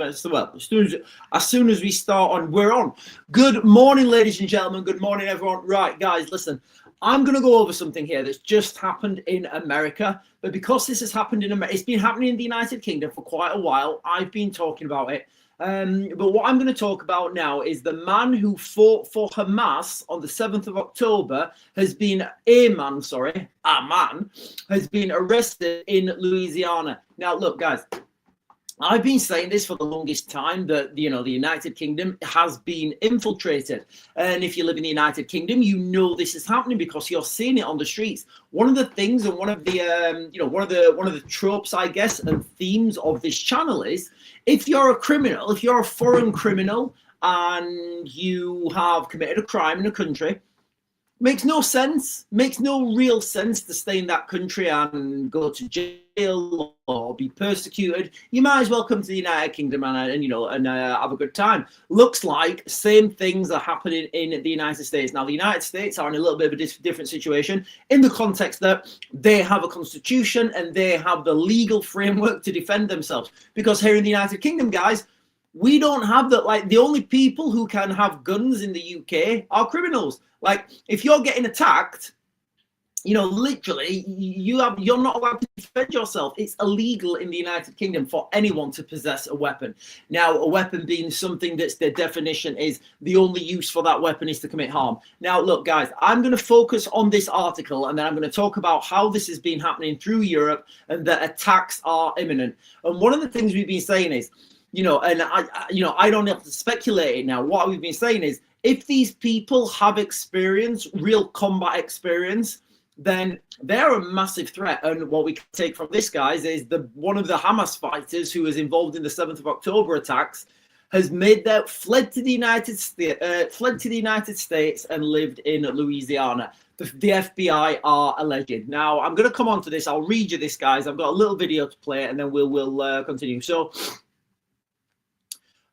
Well, as soon as we start on, we're on. Good morning, ladies and gentlemen. Good morning, everyone. Right, guys, listen. I'm going to go over something here that's just happened in America. But because this has happened in America, it's been happening in the United Kingdom for quite a while. I've been talking about it. But what I'm going to talk about now is the man who fought for Hamas on the 7th of October has been a man has been arrested in Louisiana. Now, look, guys, I've been saying this for the longest time that, the United Kingdom has been infiltrated. And if you live in the United Kingdom, you know this is happening because you're seeing it on the streets. One of the things and one of the tropes, I guess, and themes of this channel is if you're a criminal, if you're a foreign criminal and you have committed a crime in a country, makes no real sense to stay in that country and go to jail or be persecuted. You might as well come to the United Kingdom and have a good time. Looks like same things are happening in the United States. Now, the United States are in a little bit of a different situation in the context that they have a constitution and they have the legal framework to defend themselves. Because here in the United Kingdom, guys, we don't have that. Like, the only people who can have guns in the UK are criminals. Like, if you're getting attacked, literally, you're not allowed to defend yourself. It's illegal in the United Kingdom for anyone to possess a weapon. Now, a weapon being something that's their definition is the only use for that weapon is to commit harm. Now, look, guys, I'm going to focus on this article and then I'm going to talk about how this has been happening through Europe and that attacks are imminent. And one of the things we've been saying is, I don't have to speculate it now. What we've been saying is, if these people have experience, real combat experience, then they're a massive threat. And what we can take from this, guys, is one of the Hamas fighters who was involved in the 7th of October attacks has fled to the United States and lived in Louisiana. The FBI are alleged. Now, I'm going to come on to this. I'll read you this, guys. I've got a little video to play, and then we'll continue. So,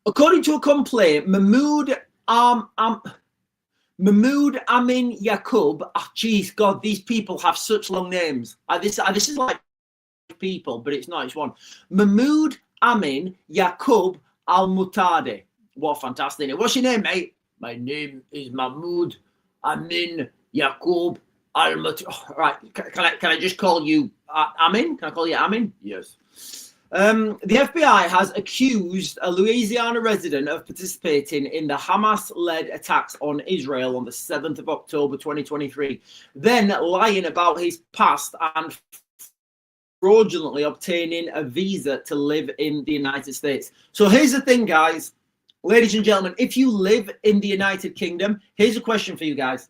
according to a complaint, Mahmoud Amin Yaqub. Oh, geez, God, these people have such long names. This is like people, but it's not. It's one. Mahmoud Amin Yaqub Al-Mutadi. What a fantastic name. What's your name, mate? My name is Mahmoud Amin Yaqub Al-Mutadi. Oh, right. Can I just call you Amin? Can I call you Amin? Yes. The FBI has accused a Louisiana resident of participating in the Hamas-led attacks on Israel on the 7th of October 2023, then lying about his past and fraudulently obtaining a visa to live in the United States. So here's the thing, guys. Ladies and gentlemen, if you live in the United Kingdom, here's a question for you guys.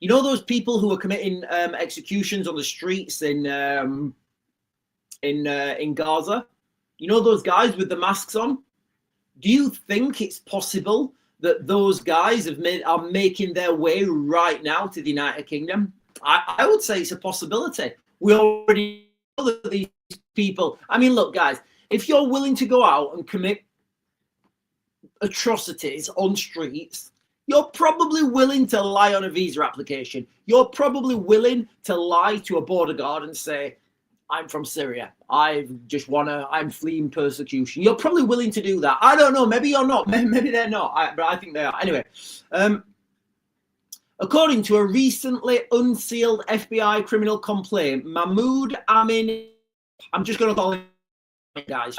You know those people who are committing executions on the streets in Gaza, you know those guys with the masks on? Do you think it's possible that those guys are making their way right now to the United Kingdom? I would say it's a possibility. We already know that these people, I mean, look, guys, if you're willing to go out and commit atrocities on streets, you're probably willing to lie on a visa application. You're probably willing to lie to a border guard and say, I'm from Syria. I'm fleeing persecution. You're probably willing to do that. I don't know. Maybe you're not. Maybe they're not. But I think they are. Anyway, according to a recently unsealed FBI criminal complaint, Mahmoud Amin, I'm just going to call him guys,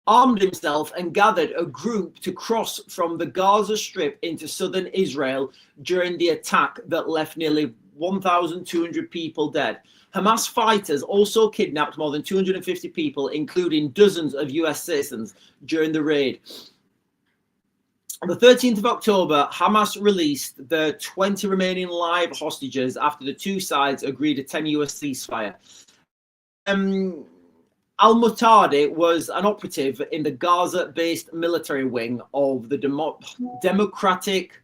armed himself and gathered a group to cross from the Gaza Strip into southern Israel during the attack that left nearly 1,200 people dead. Hamas fighters also kidnapped more than 250 people, including dozens of US citizens, during the raid. On the 13th of October, Hamas released the 20 remaining live hostages after the two sides agreed a 10-hour ceasefire. Al-Mutadi was an operative in the Gaza-based military wing of the Democratic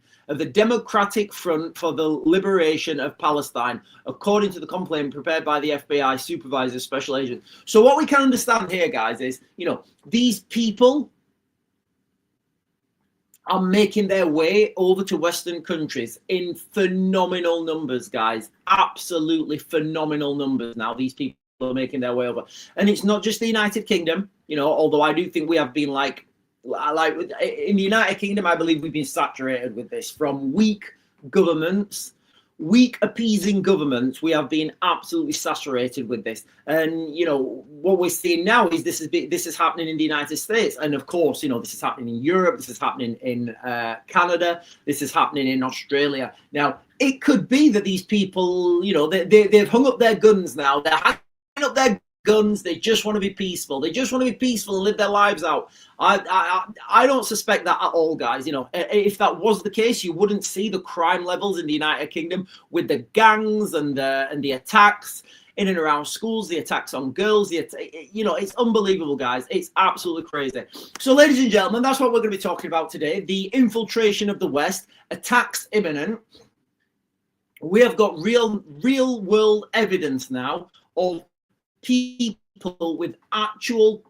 Front for the Liberation of Palestine, according to the complaint prepared by the FBI supervisor special agent. So what we can understand here, guys, is, these people are making their way over to Western countries in phenomenal numbers, guys. Absolutely phenomenal numbers now. These people are making their way over. And it's not just the United Kingdom. although I do think we have been like in the United Kingdom, I believe we've been saturated with this from weak governments, weak appeasing governments. We have been absolutely saturated with this, and what we're seeing now is this is happening in the United States, and of course this is happening in Europe, this is happening in Canada, this is happening in Australia. Now it could be that these people, they've hung up their guns now. They're hanging up their guns. They just want to be peaceful. They just want to be peaceful and live their lives out. I don't suspect that at all, guys. If that was the case, you wouldn't see the crime levels in the United Kingdom with the gangs and the attacks in and around schools, the attacks on girls. It's unbelievable, guys. It's absolutely crazy. So, ladies and gentlemen, that's what we're going to be talking about today. The infiltration of the West, attacks imminent. We have got real world evidence now of people with actual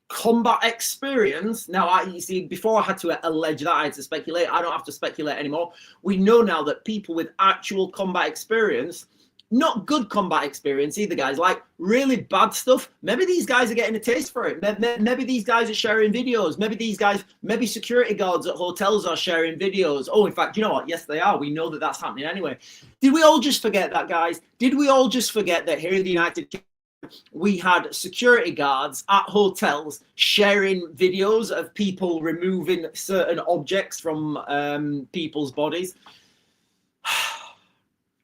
combat experience. Now, you see, before I had to allege that, I had to speculate. I don't have to speculate anymore. We know now that people with actual combat experience, not good combat experience either, guys, like really bad stuff. Maybe these guys are getting a taste for it. Maybe these guys are sharing videos. Maybe security guards at hotels are sharing videos. Oh, in fact, you know what? Yes, they are. We know that that's happening anyway. Did we all just forget that, guys? Did we all just forget that here in the United Kingdom, we had security guards at hotels sharing videos of people removing certain objects from people's bodies?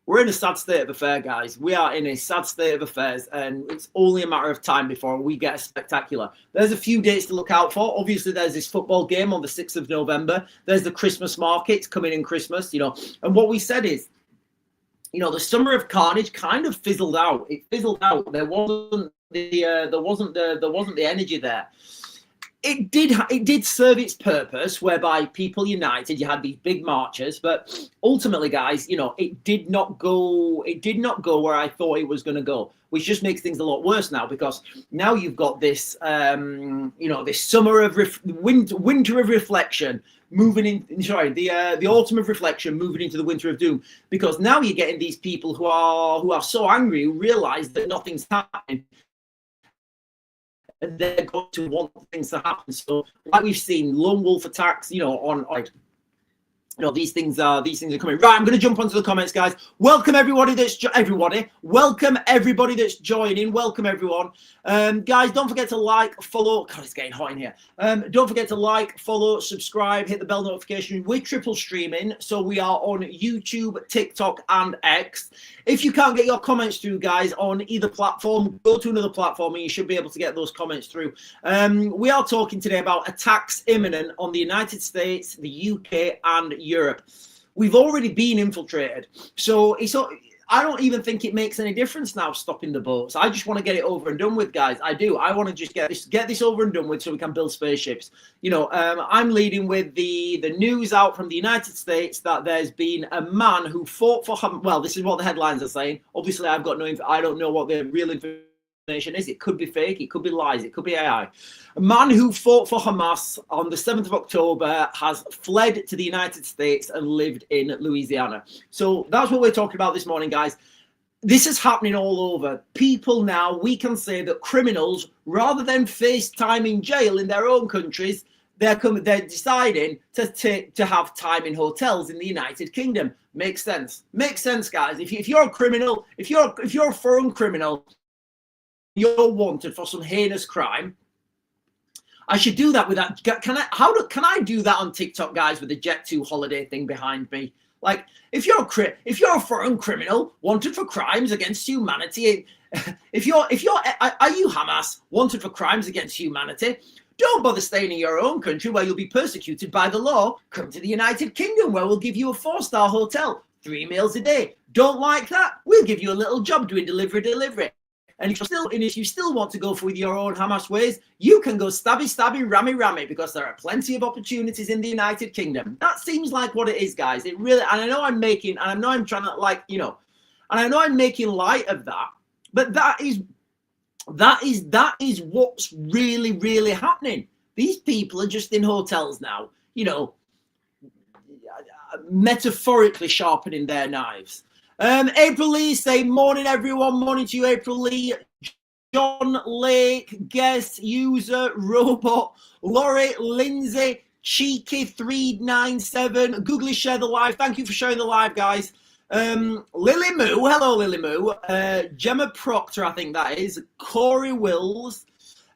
We're in a sad state of affairs, guys. We are in a sad state of affairs, and it's only a matter of time before we get a spectacular. There's a few dates to look out for. Obviously, there's this football game on the 6th of November. There's the Christmas markets coming in Christmas, And what we said is, the summer of carnage kind of fizzled out. It fizzled out. There wasn't the energy there. It did serve its purpose, whereby people united. You had these big marches, but ultimately, guys, it did not go where I thought it was going to go, which just makes things a lot worse now, because now you've got this, this summer of winter of reflection moving in. Sorry, the autumn of reflection moving into the winter of doom, because now you're getting these people who are so angry, who realize that nothing's happening, and they're going to want things to happen. So, like we've seen, lone wolf attacks, these things are coming. Right, I'm going to jump onto the comments, guys. Welcome everybody that's Welcome everybody that's joining. Welcome everyone. Guys, don't forget to like, follow. God, it's getting hot in here. Don't forget to like, follow, subscribe, hit the bell notification. We're triple streaming, so we are on YouTube, TikTok, and X. If you can't get your comments through, guys, on either platform, go to another platform and you should be able to get those comments through. We are talking today about attacks imminent on the United States, the UK, and Europe. We've already been infiltrated. So I don't even think it makes any difference now stopping the boats. I just want to get it over and done with, guys. I do. I want to just get this over and done with so we can build spaceships. I'm leading with the news out from the United States that there's been a man who fought for well, this is what the headlines are saying. Obviously, I don't know what the real information is. It could be fake, it could be lies, it could be AI. A man who fought for Hamas on the 7th of October has fled to the United States and lived in Louisiana. So that's what we're talking about this morning, guys. This is happening all over. People now, we can say that criminals, rather than face time in jail in their own countries, they're deciding to have time in hotels in the United Kingdom. Makes sense. Makes sense, guys. If you're a criminal, if you're a foreign criminal, you're wanted for some heinous crime, I should do that with that. Can I do that on TikTok, guys, with the Jet2 holiday thing behind me? Like, if you're a foreign criminal wanted for crimes against humanity, are you Hamas wanted for crimes against humanity? Don't bother staying in your own country where you'll be persecuted by the law. Come to the United Kingdom where we'll give you a 4-star hotel, 3 meals a day. Don't like that? We'll give you a little job doing delivery. And if you still want to go with your own Hamas ways, you can go stabby, rammy, because there are plenty of opportunities in the United Kingdom. That seems like what it is, guys. It really, and I know I'm trying to and I know I'm making light of that, but that is what's really happening. These people are just in hotels now, metaphorically sharpening their knives. April Lee, say morning everyone. Morning to you, April Lee. John Lake, guest, user, robot, Laurie, Lindsay, Cheeky397, Googly share the live. Thank you for sharing the live, guys. Lily Moo, hello Lily Moo. Gemma Proctor, I think that is. Corey Wills.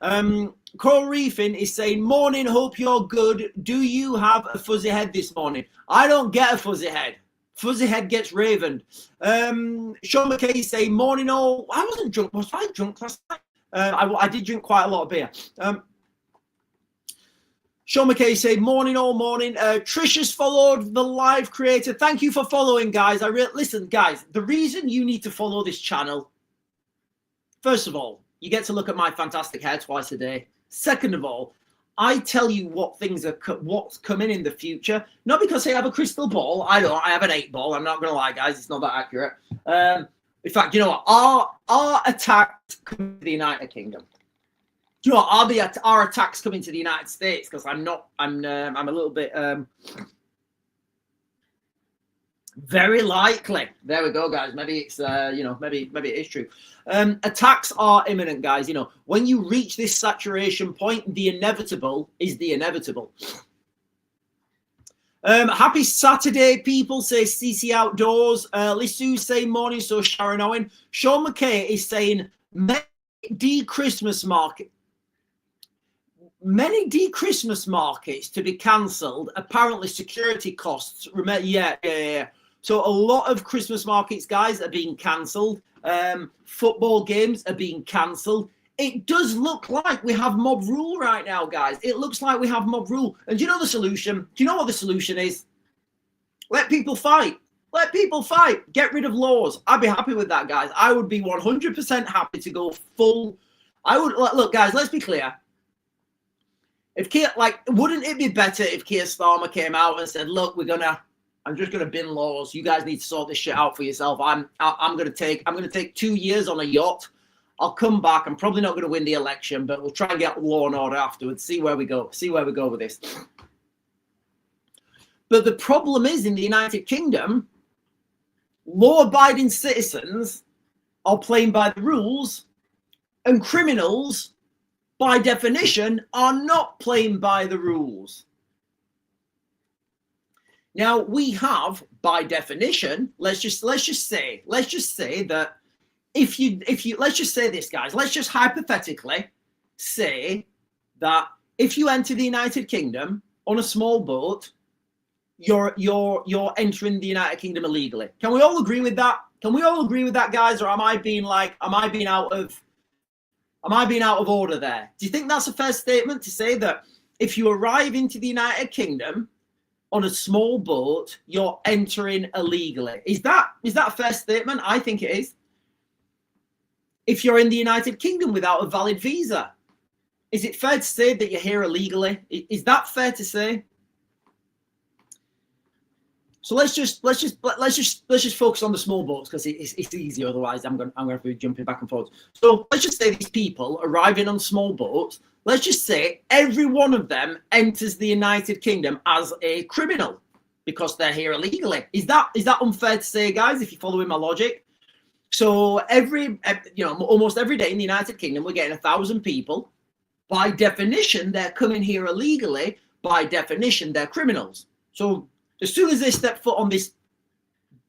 Coral Reefing is saying, morning, hope you're good. Do you have a fuzzy head this morning? I don't get a fuzzy head. Fuzzy head gets ravened. Sean McKay is saying, morning all. I wasn't drunk. Was I drunk last night? I did drink quite a lot of beer. Sean McKay saying, morning all morning. Trisha's followed the live creator. Thank you for following, guys. Listen, guys, the reason you need to follow this channel, first of all, you get to look at my fantastic hair twice a day. Second of all, I tell you what things are what's coming in the future. Not because I have a crystal ball. I don't. I have an 8-ball. I'm not going to lie, guys. It's not that accurate. In fact, you know what? Our attacks come to the United Kingdom. Do you know what? Our attacks coming to the United States because I'm a little bit very likely. There we go, guys. Maybe it's maybe it is true. Attacks are imminent, guys. You know, when you reach this saturation point, the inevitable is the inevitable. Happy Saturday, people, say CC Outdoors. Lissu say morning, so Sharon Owen. Sean McKay is saying many de-Christmas markets to be cancelled. Apparently security costs. Yeah. So a lot of Christmas markets, guys, are being cancelled. Football games are being cancelled. It does look like we have mob rule right now, guys. It looks like we have mob rule. And do you know the solution? Do you know what the solution is? Let people fight. Let people fight. Get rid of laws. I'd be happy with that, guys. I would be 100% happy to go full. Look, guys, let's be clear. Wouldn't it be better if Keir Starmer came out and said, look, I'm just gonna bin laws. You guys need to sort this shit out for yourself. I'm gonna take 2 years on a yacht. I'll come back. I'm probably not gonna win the election, but we'll try and get law and order afterwards. See where we go. See where we go with this. But the problem is in the United Kingdom, law-abiding citizens are playing by the rules, and criminals, by definition, are not playing by the rules. Now we have, by definition, let's just say that if you let's just say this, guys, let's just hypothetically say that if you enter the United Kingdom on a small boat, you're entering the United Kingdom illegally. Can we all agree with that? Can we all agree with that, guys? Or am I being out of order there? Do you think that's a fair statement to say that if you arrive into the United Kingdom on a small boat, you're entering illegally? Is that a fair statement? I think it is. If you're in the United Kingdom without a valid visa, is it fair to say that you're here illegally? Is that fair to say? So let's just focus on the small boats because it's easier. Otherwise, I'm going to be jumping back and forth. So let's just say these people arriving on small boats. Let's just say every one of them enters the United Kingdom as a criminal because they're here illegally. Is that unfair to say, guys? If you're following my logic. So almost every day in the United Kingdom, we're getting 1,000 people. By definition, they're coming here illegally. By definition, they're criminals. So as soon as they step foot on these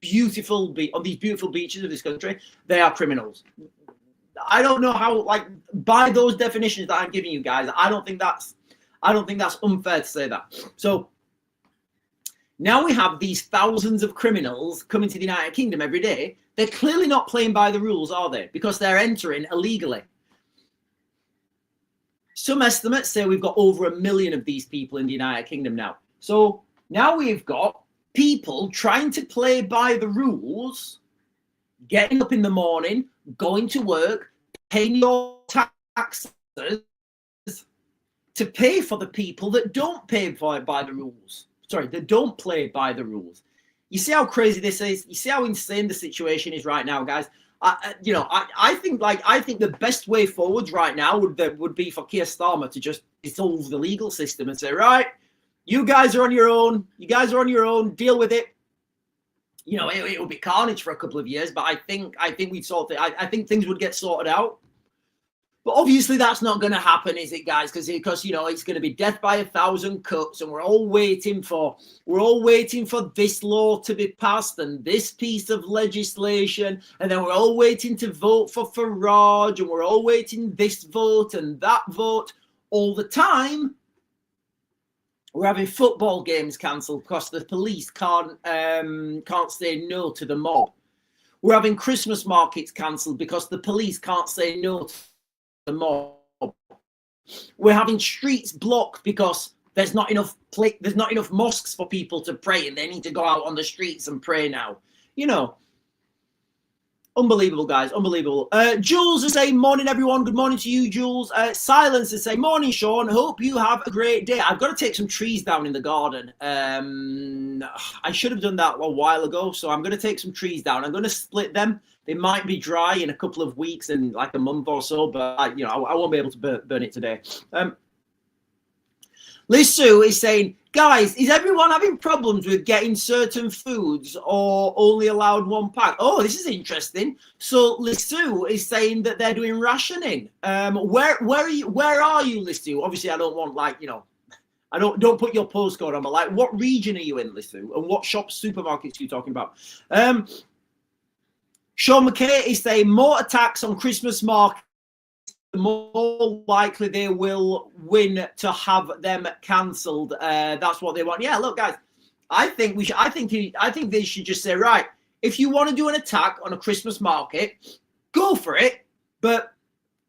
beautiful beaches of this country, they are criminals. I don't know how, by those definitions that I'm giving you guys, I don't think that's unfair to say that. So now we have these thousands of criminals coming to the United Kingdom every day. They're clearly not playing by the rules, are they? Because they're entering illegally. Some estimates say we've got over 1 million of these people in the United Kingdom now. So now we've got people trying to play by the rules, getting up in the morning, going to work, paying your taxes to pay for the people that don't pay by the rules. Sorry, that don't play by the rules. You see how crazy this is? You see how insane the situation is right now, guys? I think the best way forward right now would be for Keir Starmer to just dissolve the legal system and say, right, you guys are on your own. You guys are on your own. Deal with it. You know, it will be carnage for a couple of years, but I think we'd sort it. I think things would get sorted out. But obviously that's not going to happen, is it, guys? Because you know it's going to be death by 1,000 cuts, and we're all waiting for this law to be passed and this piece of legislation, and then we're all waiting to vote for Farage, and we're all waiting this vote and that vote all the time. We're having football games cancelled because the police can't say no to the mob. We're having Christmas markets cancelled because the police can't say no to the mob. We're having streets blocked because there's not enough mosques for people to pray, and they need to go out on the streets and pray now. You know, unbelievable, guys, unbelievable. Jules is saying, morning, everyone. Good morning to you, Jules. Silence is saying, morning, Sean. Hope you have a great day. I've got to take some trees down in the garden. I should have done that a while ago, so I'm going to take some trees down. I'm going to split them. They might be dry in a couple of weeks, in like a month or so, but I won't be able to burn it today. Liz Sue is saying, guys, is everyone having problems with getting certain foods or only allowed one pack? Oh, this is interesting. So Liz Sue is saying that they're doing rationing. Where are you, Liz Sue? Obviously, I don't want I don't put your postcode on, but what region are you in, Liz Sue? And what shops, supermarkets are you talking about? Sean McKay is saying more attacks on Christmas market, the more likely they will win to have them cancelled. That's what they want. Yeah, look, guys, I think they should just say, right, if you want to do an attack on a Christmas market, go for it. But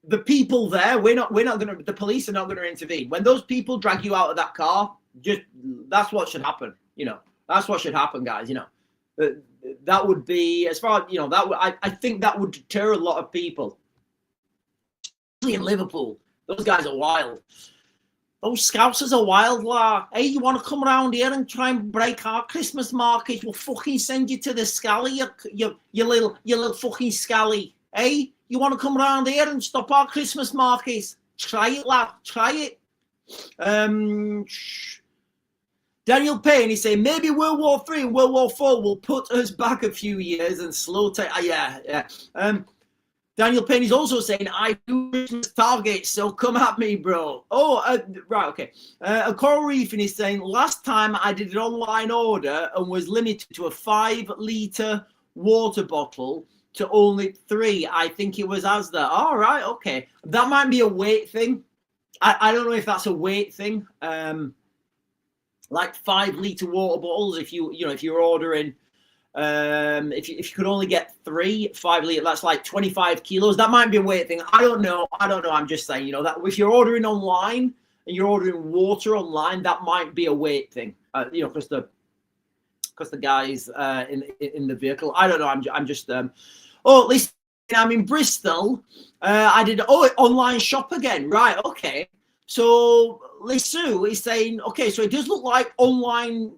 the people there, the police are not going to intervene. When those people drag you out of that car, that's what should happen. You know, that's what should happen, guys. You know, that would be, as far as, you know, I think that would deter a lot of people. In Liverpool, those guys are wild. Those Scousers are wild, la. Hey, you want to come around here and try and break our Christmas market? We'll fucking send you to the scally, you little fucking scally. Hey, you want to come around here and stop our Christmas markets? Try it, lad. Try it. Daniel Payne is saying maybe World War III and World War IV will put us back a few years and slow take. Yeah. Daniel Payne is also saying, I do Christmas targets, so come at me, bro. Oh, right, okay. Coral Reefing is saying, last time I did an online order and was limited to a 5-litre water bottle to only 3. I think it was Asda. All right, okay. That might be a weight thing. I don't know if that's a weight thing. Like 5-litre water bottles, if you're ordering... if you could only get 3 5-litre, that's like 25 kilos. That might be a weight thing. I don't know. I'm just saying, that if you're ordering online and you're ordering water online, that might be a weight thing. Because the guys in the vehicle. I don't know. I'm just. At least I'm in Bristol. I did online shop again. Right. Okay. So Lisu is saying, okay, so it does look like online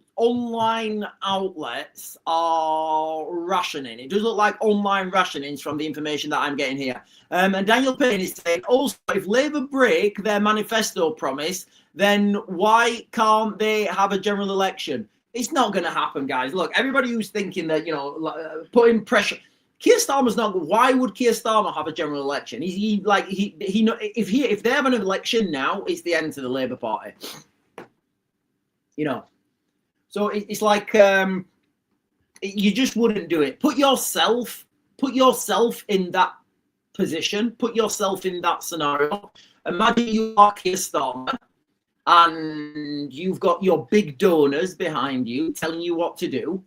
outlets are rationing. It does look like online rationings from the information that I'm getting here. And Daniel Payne is saying, also, if Labour break their manifesto promise, then why can't they have a general election? It's not going to happen, guys. Look, everybody who's thinking that, putting pressure... Keir Starmer's not. Why would Keir Starmer have a general election? If they have an election now, it's the end to the Labour Party. So it's like you just wouldn't do it. Put yourself in that position. Put yourself in that scenario. Imagine you are Keir Starmer and you've got your big donors behind you telling you what to do.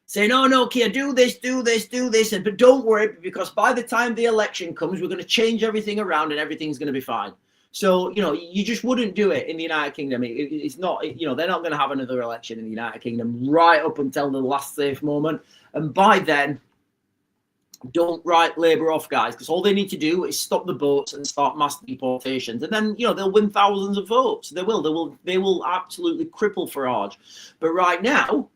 Say, no, Keir, do this, but don't worry, because by the time the election comes, we're going to change everything around and everything's going to be fine. So, you just wouldn't do it in the United Kingdom. It's not, they're not going to have another election in the United Kingdom right up until the last safe moment. And by then, don't write Labour off, guys, because all they need to do is stop the boats and start mass deportations. And then, they'll win thousands of votes. They will absolutely cripple Farage. But right now,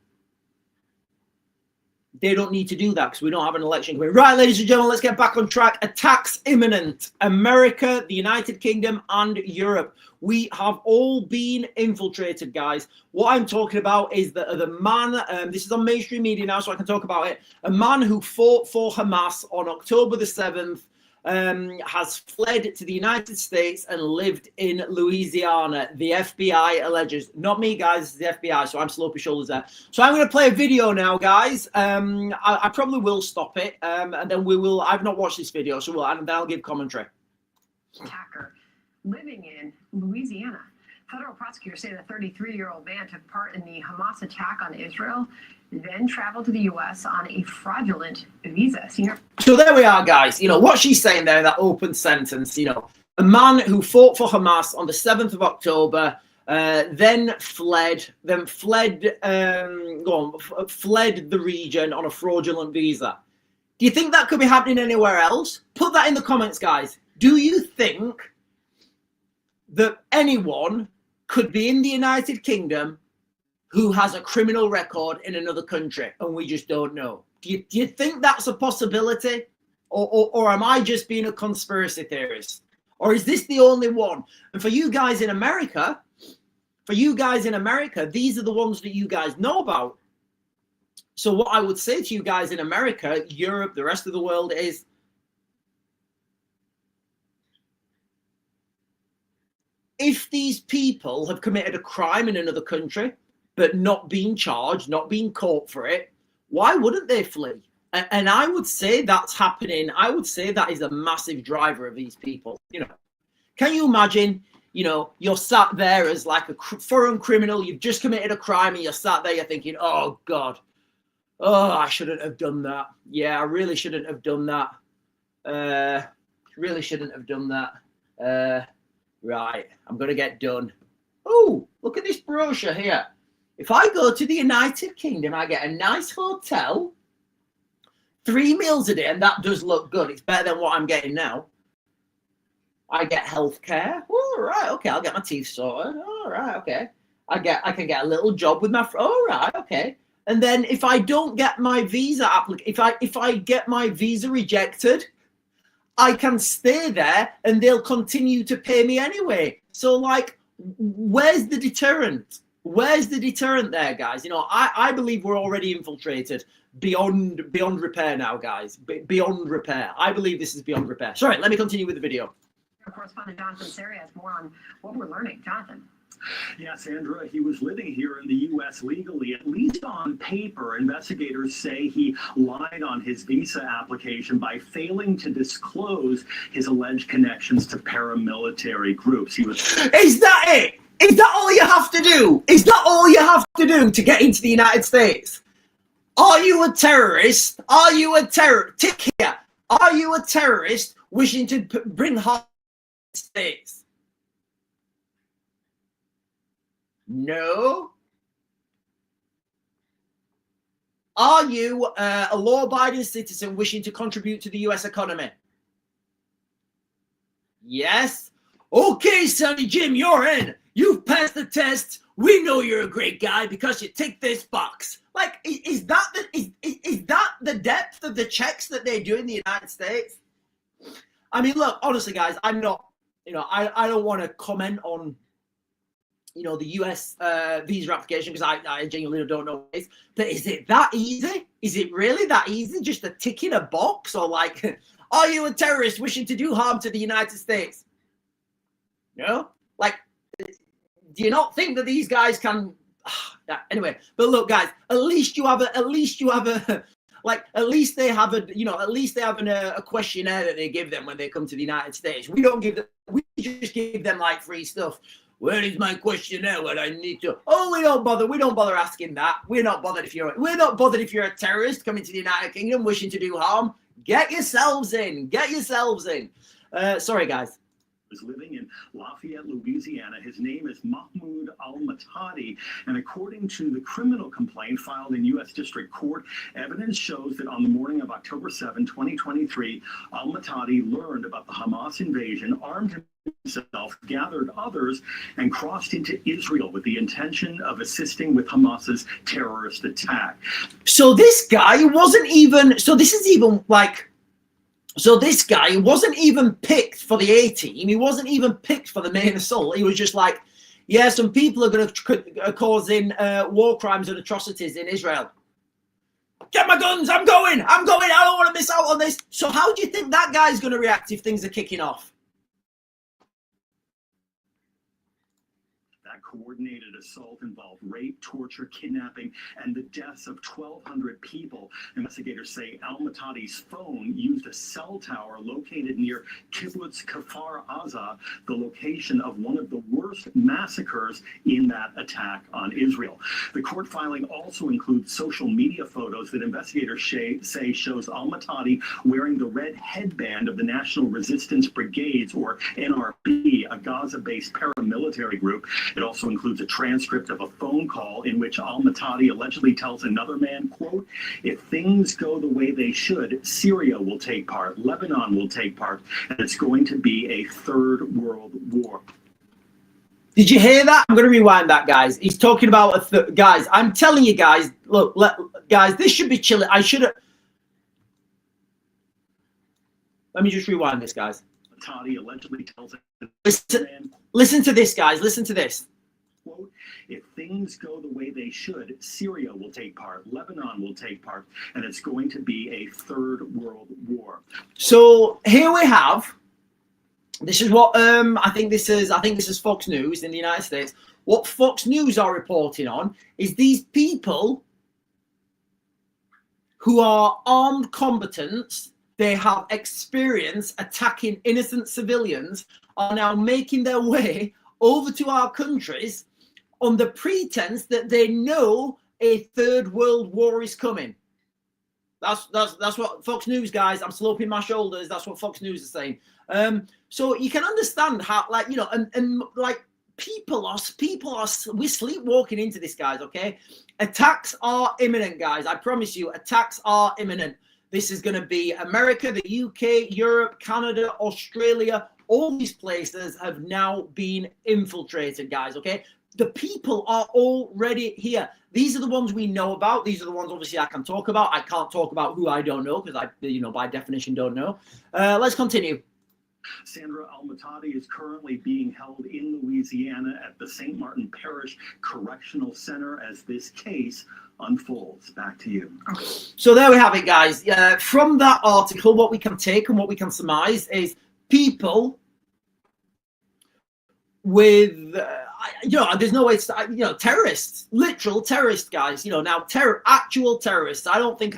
they don't need to do that because we don't have an election coming. Right, ladies and gentlemen, let's get back on track. Attacks imminent. America, the United Kingdom, and Europe. We have all been infiltrated, guys. What I'm talking about is the man, this is on mainstream media now, so I can talk about it. A man who fought for Hamas on October the 7th has fled to the United States and lived in Louisiana. The FBI alleges, not me, guys, it's the FBI, so I'm slopey shoulders there. So I'm going to play a video now, guys. I probably will stop it, and then we will. I've not watched this video, so and then I'll give commentary. Attacker living in Louisiana. Federal prosecutors say the 33-year-old man took part in the Hamas attack on Israel, then traveled to the U.S. on a fraudulent visa. So there we are, guys. You know, what she's saying there, that open sentence, you know, a man who fought for Hamas on the 7th of October, then fled the region on a fraudulent visa. Do you think that could be happening anywhere else? Put that in the comments, guys. Do you think that anyone could be in the United Kingdom who has a criminal record in another country and we just don't know? Do you think that's a possibility? Or am I just being a conspiracy theorist? Or is this the only one? And for you guys in America, these are the ones that you guys know about. So what I would say to you guys in America, Europe, the rest of the world is, if these people have committed a crime in another country, but not being charged, not being caught for it, why wouldn't they flee? And I would say that's happening. I would say that is a massive driver of these people. You know, can you imagine, you know, you're sat there as like a foreign criminal, you've just committed a crime and you're sat there, you're thinking, oh God, oh, I shouldn't have done that. Yeah, I really shouldn't have done that. Really shouldn't have done that. Right, I'm going to get done. Oh, look at this brochure here. If I go to the United Kingdom, I get a nice hotel, 3 meals a day, and that does look good. It's better than what I'm getting now. I get healthcare. All right, okay, I'll get my teeth sorted. All right, okay. I can get a little job with my all right, okay. And then if I don't get my visa if I get my visa rejected, I can stay there and they'll continue to pay me anyway. So like, where's the deterrent? Where's the deterrent there, guys? You know, I believe we're already infiltrated beyond repair now, guys. Beyond repair. I believe this is beyond repair. Sorry, let me continue with the video. Correspondent Jonathan Seri has more on what we're learning. Jonathan. Yeah, Sandra, he was living here in the U.S. legally, at least on paper. Investigators say he lied on his visa application by failing to disclose his alleged connections to paramilitary groups. He was. Is that it? Is that all you have to do? Is that all you have to do to get into the United States? Are you a terrorist? Are you a tick here? Are you a terrorist wishing to bring harm to the States? No. Are you a law-abiding citizen wishing to contribute to the US economy? Yes. Okay, Sonny Jim, you're in. You've passed the test. We know you're a great guy because you tick this box. Like, is that the depth of the checks that they do in the United States? I mean, look, honestly, guys, I'm not, you know, I don't want to comment on, you know, the US visa application because I genuinely don't know what it is. But is it that easy? Is it really that easy? Just a tick in a box? Or like, are you a terrorist wishing to do harm to the United States? No? Like, do you not think that these guys can? Anyway, but look, guys, at least they have a questionnaire that they give them when they come to the United States. We don't give them, we just give them like free stuff. Where is my questionnaire? What I need to? Oh, we don't bother asking that. We're not bothered if you're a terrorist coming to the United Kingdom wishing to do harm. Get yourselves in. Sorry, guys. Was living in Lafayette, Louisiana. His name is Mahmoud Al-Matadi, and according to the criminal complaint filed in U.S. District Court, evidence shows that on the morning of October 7, 2023, Al-Matadi learned about the Hamas invasion, armed himself, gathered others, and crossed into Israel with the intention of assisting with Hamas's terrorist attack. So this guy wasn't even, so this guy wasn't even picked for the A team. He wasn't even picked for the main assault. He was just like, yeah, some people are going to cause in war crimes and atrocities in Israel. Get my guns, I'm going, I don't want to miss out on this. So how do you think that guy's going to react if things are kicking off? That coordinated assault involved rape, torture, kidnapping, and the deaths of 1,200 people. Investigators say al-Matadi's phone used a cell tower located near Kibbutz Kfar Aza, the location of one of the worst massacres in that attack on Israel. The court filing also includes social media photos that investigators say shows al-Matadi wearing the red headband of the National Resistance Brigades, or NRB, a Gaza-based paramilitary group. It also includes a transcript of a phone call in which al-Matadi allegedly tells another man, quote, "If things go the way they should, Syria will take part, Lebanon will take part, and it's going to be a third world war." Did you hear that? I'm going to rewind that, guys. He's talking about guys. I'm telling you, guys. Look, guys, this should be chilling. I should have. Let me just rewind this, guys. Matadi allegedly tells Listen to this, guys. Listen to this. Quote, "If things go the way they should, Syria will take part, Lebanon will take part, and it's going to be a third world war." So here we have. This is what I think this is Fox News in the United States. What Fox News are reporting on is these people who are armed combatants. They have experience attacking innocent civilians, are now making their way over to our countries on the pretense that they know a third world war is coming. That's what Fox News, guys. I'm sloping my shoulders. That's what Fox News is saying. So you can understand how, like, you know, and like people are we're sleepwalking into this, guys. Okay, attacks are imminent, guys. I promise you, attacks are imminent. This is going to be America, the UK, Europe, Canada, Australia. All these places have now been infiltrated, guys, okay? The people are already here. These are the ones we know about. These are the ones, obviously, I can talk about. I can't talk about who I don't know because I, you know, by definition, don't know. Let's continue. Sandra, al-Matadi is currently being held in Louisiana at the St. Martin Parish Correctional Center as this case unfolds. Back to you. So there we have it, guys. From that article, what we can take and what we can surmise is people with, you know, there's no way to, you know, terrorists, literal terrorists, guys. You know, now actual terrorists. I think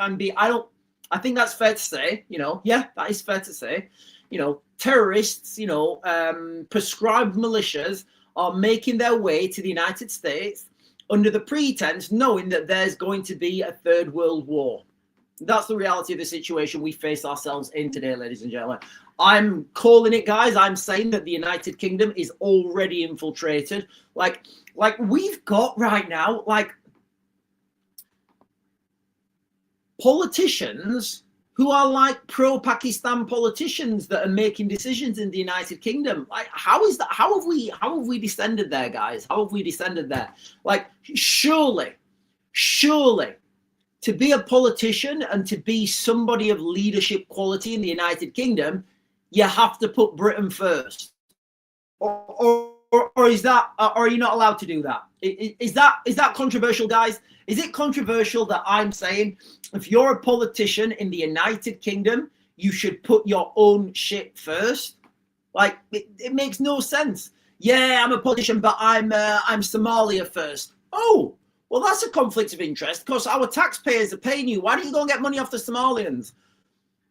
that's fair to say. You know, yeah, that is fair to say. You know, terrorists, you know, prescribed militias are making their way to the United States under the pretense, knowing that there's going to be a third world war. That's the reality of the situation we face ourselves in today, ladies and gentlemen. I'm calling it, guys. I'm saying that the United Kingdom is already infiltrated. Like we've got right now, like, politicians who are like pro-Pakistan politicians that are making decisions in the United Kingdom. Like, how is that? How have we descended there, guys? How have we descended there? Like, surely, to be a politician and to be somebody of leadership quality in the United Kingdom, you have to put Britain first. Or is that? Or are you not allowed to do that? Is that controversial, guys? Is it controversial that I'm saying if you're a politician in the United Kingdom, you should put your own shit first? Like, it makes no sense. Yeah, I'm a politician, but I'm Somalia first. Oh, well, that's a conflict of interest because our taxpayers are paying you. Why don't you go and get money off the Somalians?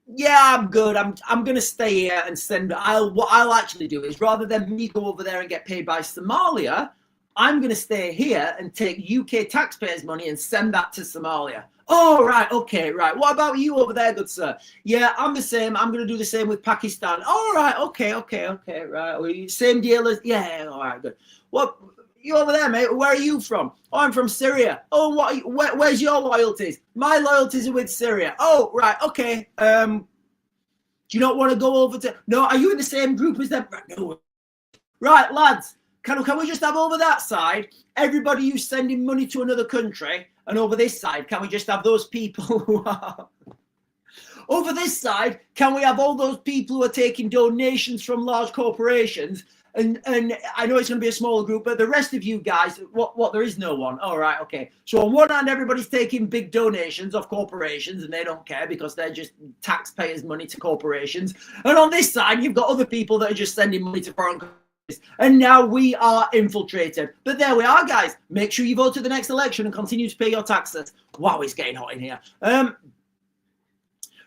Yeah, I'm good. I'm going to stay here and send. What I'll actually do is, rather than me go over there and get paid by Somalia, I'm going to stay here and take UK taxpayers' money and send that to Somalia. Oh, right. Okay, right. What about you over there, good sir? Yeah, I'm the same. I'm going to do the same with Pakistan. All right. Okay, right. Same deal as, yeah, all right, good. What, you over there, mate? Where are you from? Oh, I'm from Syria. Oh, where's your loyalties? My loyalties are with Syria. Oh, right. Okay. Do you not want to go over to, no, are you in the same group as them? No. Right, lads. Can we just have over that side, everybody who's sending money to another country, and over this side, can we just have those people who are... Over this side, can we have all those people who are taking donations from large corporations And I know it's going to be a smaller group, but the rest of you guys, what? There is no one. All right, okay. So on one hand, everybody's taking big donations of corporations, and they don't care because they're just taxpayers' money to corporations. And on this side, you've got other people that are just sending money to foreign countries. And now we are infiltrated. But there we are, guys. Make sure you vote to the next election and continue to pay your taxes. Wow, it's getting hot in here.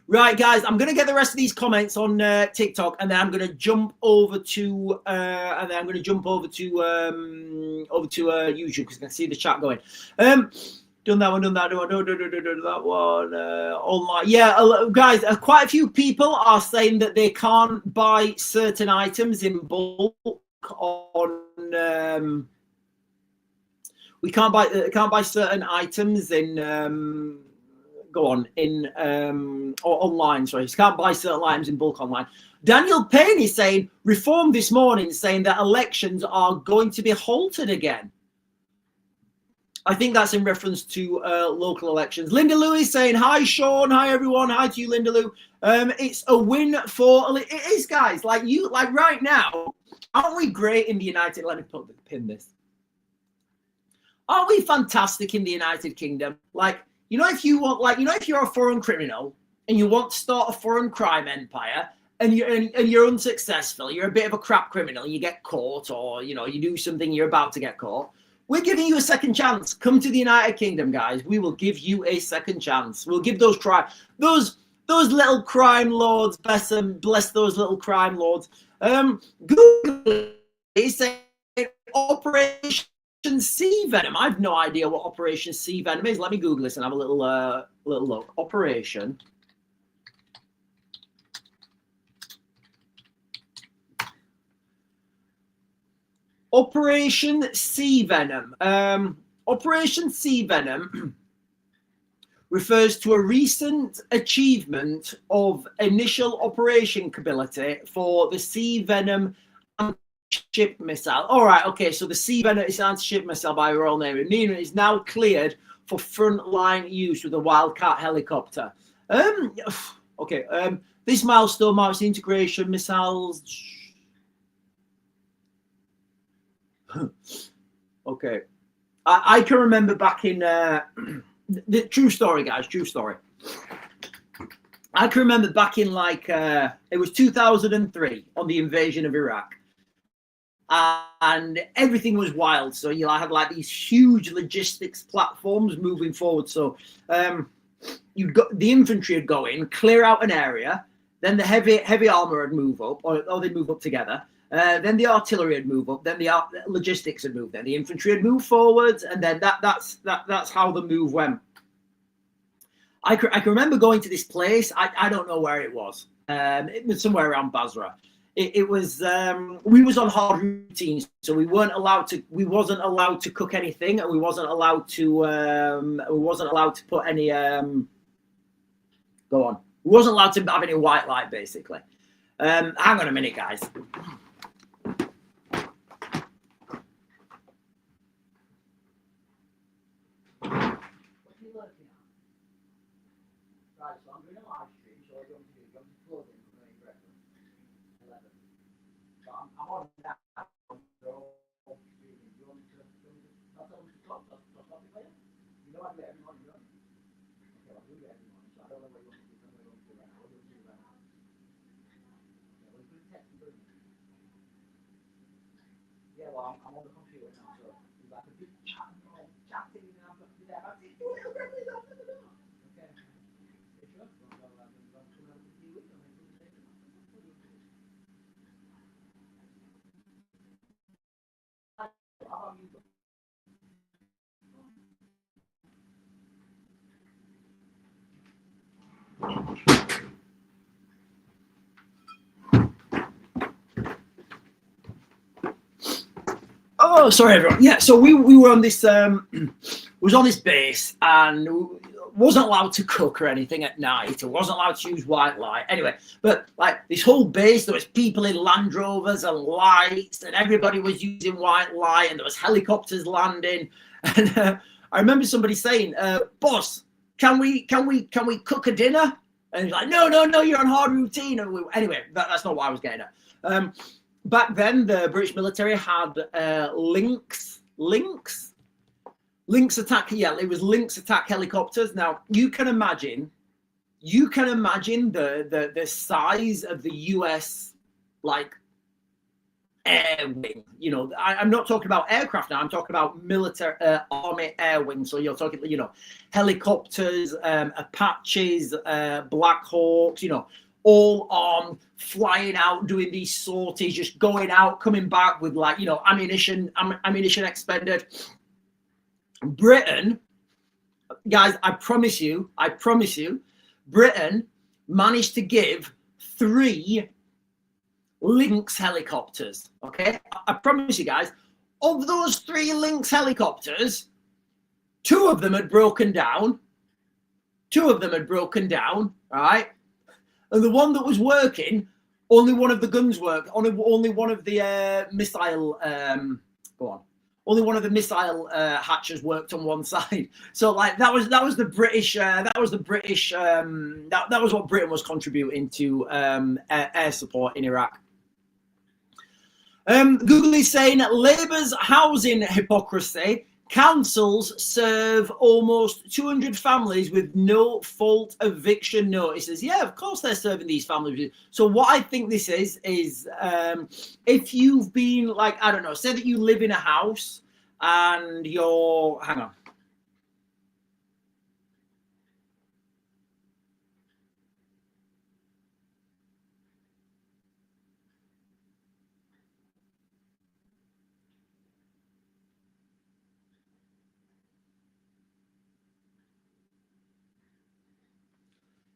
Right, guys, I'm going to get the rest of these comments on TikTok, and then I'm going to jump over to YouTube because I can see the chat going. Done that one, done that one. Online, yeah, guys. Quite a few people are saying that they can't buy certain items in bulk on. We can't buy certain items in. Or online, sorry. You can't buy certain items in bulk online. Daniel Payne is saying, Reform this morning, saying that elections are going to be halted again. I think that's in reference to local elections. Linda Lewis saying, hi, Sean. Hi, everyone. Hi to you, Linda Lou. It's a win for... It is, guys. Like right now, aren't we great in the United... Let me pin this. Aren't we fantastic in the United Kingdom? Like... You know, if you want, if you're a foreign criminal and you want to start a foreign crime empire and you're unsuccessful, you're a bit of a crap criminal, you get caught, or you do something, you're about to get caught. We're giving you a second chance. Come to the United Kingdom, guys. We will give you a second chance. We'll give those little crime lords, bless those little crime lords. Google is saying Operation Sea Venom. I have no idea what Operation Sea Venom is. Let me Google this and have a little look. Operation Sea Venom. Operation Sea Venom refers to a recent achievement of initial operation capability for the Sea Venom ship missile. All right, okay, so the Sea Venom is an anti-ship missile by Royal Navy. Meaning it's now cleared for frontline use with a Wildcat helicopter. Okay, this milestone marks the integration missiles. Okay, I can remember back in the true story, guys. True story. I can remember back in it was 2003 on the invasion of Iraq. And everything was wild. So I had these huge logistics platforms moving forward. So the infantry would go in, clear out an area, then the heavy armor would move up, or they'd move up together. Then the artillery would move up. Then the logistics would move. Then the infantry would move forwards, and then that's how the move went. I can remember going to this place. I don't know where it was. It was somewhere around Basra. It was we was on hard routines, so we wasn't allowed to cook anything, and we wasn't allowed to put any we wasn't allowed to have any white light, basically. Hang on a minute, guys. Yeah, well, I'm on the computer now, so if I could be chatting, and I'm going to be there. Okay. You sure? Oh, sorry, everyone. Yeah, so we were on this was on this base and wasn't allowed to cook or anything at night. Or wasn't allowed to use white light. Anyway, but this whole base, there was people in Land Rovers and lights, and everybody was using white light, and there was helicopters landing. And I remember somebody saying, "Boss, can we cook a dinner?" And he's like, "No, you're on hard routine." And anyway, that's not what I was getting at. back then the British military had Lynx attack. Yeah, it was Lynx attack helicopters. Now you can imagine the size of the US like air wing. You know, I'm not talking about aircraft now. I'm talking about military army air wing. So you're talking, you know, helicopters, Apaches, Black Hawks, you know, all armed, flying out, doing these sorties, just going out, coming back with, like, you know, ammunition expended. Britain, guys, I promise you, Britain managed to give 3 Lynx helicopters. Okay, I promise you guys, of those 3 Lynx helicopters, 2 of them had broken down. Right? And the one that was working, only one of the guns worked. Only one of the missile. Only one of the missile hatches worked on one side. So like that was the British. That was what Britain was contributing to air support in Iraq. Google is saying Labour's housing hypocrisy. Councils serve almost 200 families with no fault eviction notices. Yeah, of course they're serving these families. So what I think this is if you've been, like, I don't know, say that you live in a house and you're, hang on.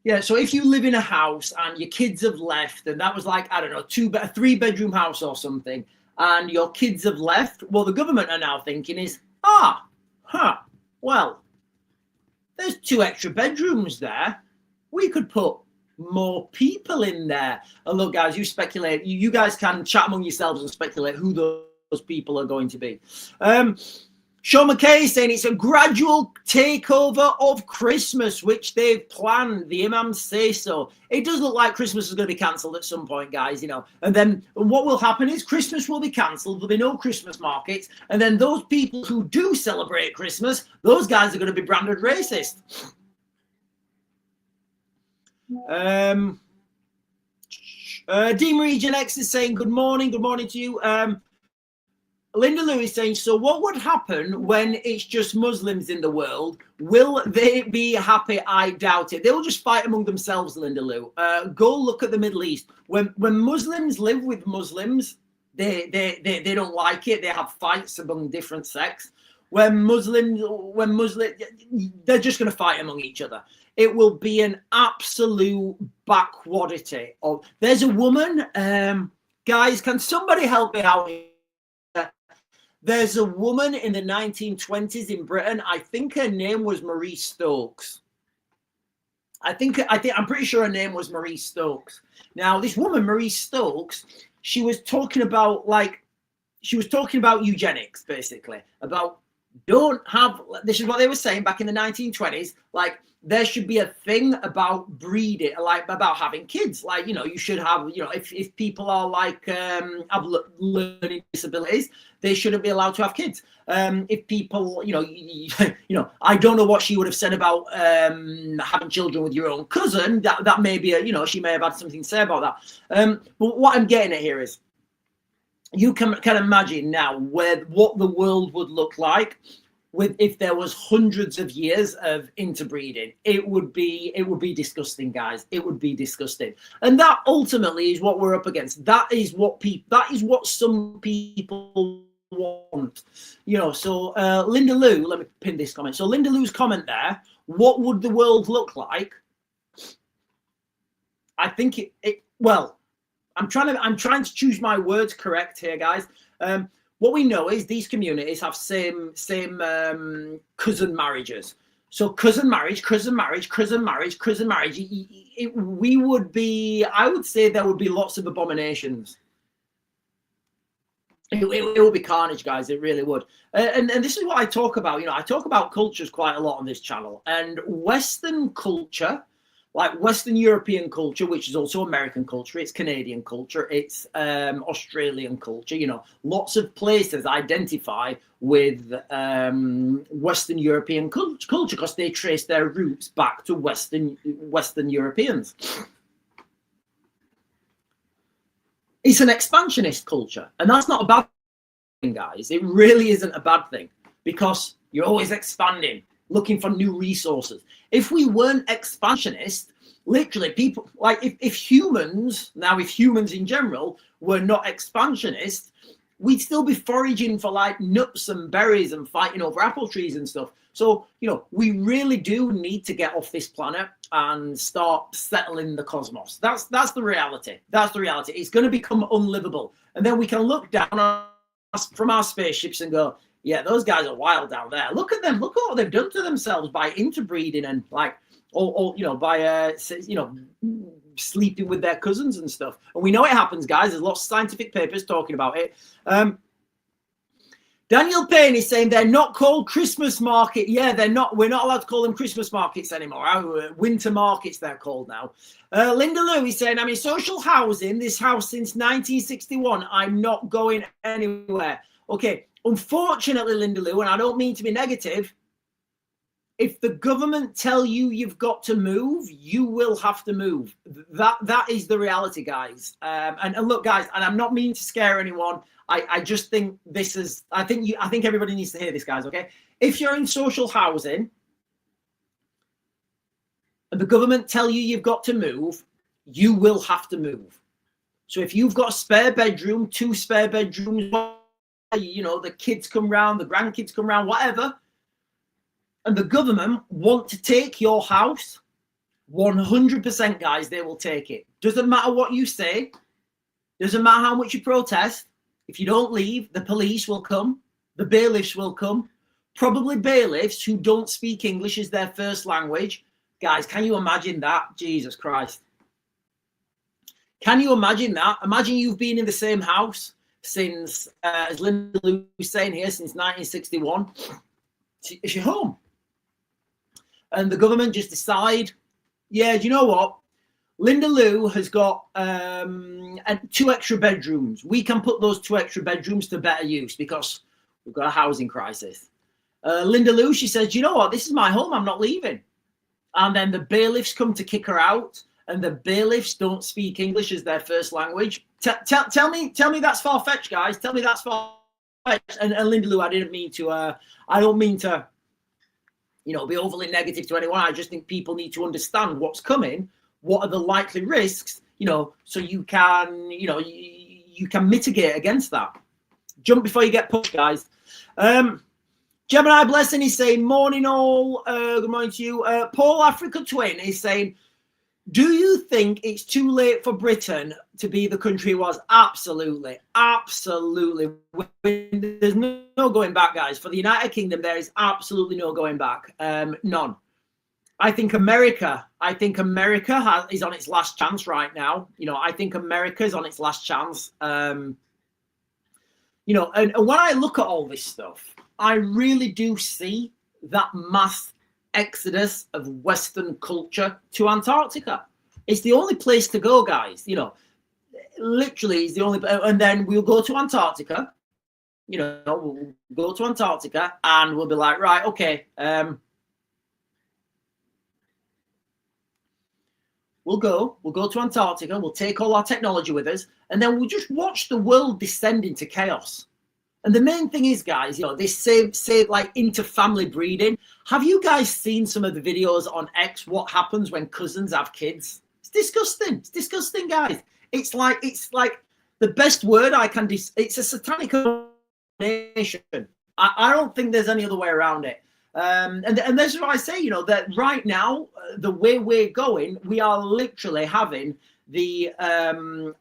Yeah, so if you live in a house and your kids have left, and that was like, I don't know, a 3-bedroom house or something, and your kids have left, well, the government are now thinking is, well, there's 2 extra bedrooms there. We could put more people in there. And look, guys, you speculate. You guys can chat among yourselves and speculate who those people are going to be. Sean McKay is saying it's a gradual takeover of Christmas, which they've planned. The imams say so. It does look like Christmas is going to be cancelled at some point, guys, you know. And then what will happen is Christmas will be cancelled. There'll be no Christmas markets. And then those people who do celebrate Christmas, those guys are going to be branded racist. Dean Region X is saying, good morning to you. Linda Lewis saying, so what would happen when it's just Muslims in the world? Will they be happy? I doubt it. They will just fight among themselves, Linda Lou. Go look at the Middle East. When Muslims live with Muslims, they don't like it. They have fights among different sects. When Muslims, they're just going to fight among each other. It will be an absolute backwardity. There's a woman, guys, can somebody help me out here? There's a woman in the 1920s in Britain. I think her name was Marie Stokes. I'm pretty sure her name was Marie Stokes. Now, this woman, Marie Stokes, she was talking about eugenics, basically, about this is what they were saying back in the 1920s, like, there should be a thing about breeding, like about having kids. Like, you know, you should have, you know, if people are like have learning disabilities, they shouldn't be allowed to have kids. If people, you know, I don't know what she would have said about having children with your own cousin. That may be, she may have had something to say about that. But what I'm getting at here is, you can imagine now what the world would look like if there was hundreds of years of interbreeding. It would be disgusting, guys. It would be disgusting. And that ultimately is what we're up against. That is what some people want. So Linda Lou, let me pin this comment. So Linda Lou's comment there, what would the world look like? I think I'm trying to choose my words correct here, guys. What we know is these communities have same cousin marriages. So cousin marriage. I would say there would be lots of abominations. It would be carnage, guys. It really would. And this is what I talk about. I talk about cultures quite a lot on this channel. And Western culture, like Western European culture, which is also American culture, it's Canadian culture, it's Australian culture. You know, lots of places identify with Western European culture because they trace their roots back to Western Europeans. It's an expansionist culture, and that's not a bad thing, guys. It really isn't a bad thing, because you're always expanding, looking for new resources. If we weren't expansionist, literally people, like if humans in general were not expansionist, we'd still be foraging for like nuts and berries and fighting over apple trees and stuff. So, you know, we really do need to get off this planet and start settling the cosmos. That's the reality. That's the reality. It's going to become unlivable. And then we can look down on us from our spaceships and go, yeah, those guys are wild down there. Look at them. Look at what they've done to themselves by interbreeding and like, or you know, by sleeping with their cousins and stuff. And we know it happens, guys. There's lots of scientific papers talking about it. Daniel Payne is saying they're not called Christmas market. Yeah, they're not. We're not allowed to call them Christmas markets anymore. Winter markets, they're called now. Linda Lou is saying, I'm in social housing, this house since 1961. I'm not going anywhere. Okay, unfortunately, Linda Lou, and I don't mean to be negative, if the government tell you you've got to move, you will have to move. That is the reality, guys. And look, guys, and I'm not meaning to scare anyone. I just think this is. I think everybody needs to hear this, guys. Okay, if you're in social housing and the government tell you you've got to move, you will have to move. So if you've got a spare bedroom, 2 spare bedrooms, you know, the kids come round, the grandkids come round, whatever, and the government want to take your house, 100%, guys, they will take it. Doesn't matter what you say. Doesn't matter how much you protest. If you don't leave, the police will come. The bailiffs will come. Probably bailiffs who don't speak English as their first language. Guys, can you imagine that? Jesus Christ. Can you imagine that? Imagine you've been in the same house since, as Linda Lou was saying here, since 1961. It's your home. And the government just decide, yeah, do you know what? Linda Lou has got 2 extra bedrooms. We can put those 2 extra bedrooms to better use because we've got a housing crisis. Linda Lou, she says, you know what? This is my home. I'm not leaving. And then the bailiffs come to kick her out, and the bailiffs don't speak English as their first language. Tell me that's far-fetched, guys. Tell me that's far-fetched. And Linda Lou, I don't mean to, you know, be overly negative to anyone. I just think people need to understand what's coming. What are the likely risks, you know, so you can, you know, you can mitigate against that. Jump before you get pushed, guys. Gemini Blessing is saying, morning all, good morning to you. Paul Africa Twin is saying, do you think it's too late for Britain to be the country it was? Absolutely. Absolutely. There's no going back, guys. For the United Kingdom, there is absolutely no going back. None. I think America is on its last chance right now. You know, I think America is on its last chance. You know, and when I look at all this stuff, I really do see that mass exodus of Western culture to Antarctica. It's the only place to go, guys. You know, literally, it's the only. And then we'll go to Antarctica. You know, we'll go to Antarctica, and we'll be like, right, okay. We'll go to Antarctica, we'll take all our technology with us, and then we'll just watch the world descend into chaos. And the main thing is, guys, you know, they say like inter-family breeding. Have you guys seen some of the videos on X, what happens when cousins have kids? It's disgusting. It's disgusting, guys. It's like the best word I can, it's a satanic nation. I don't think there's any other way around it. And that's what I say, you know, that right now, the way we're going, we are literally having the,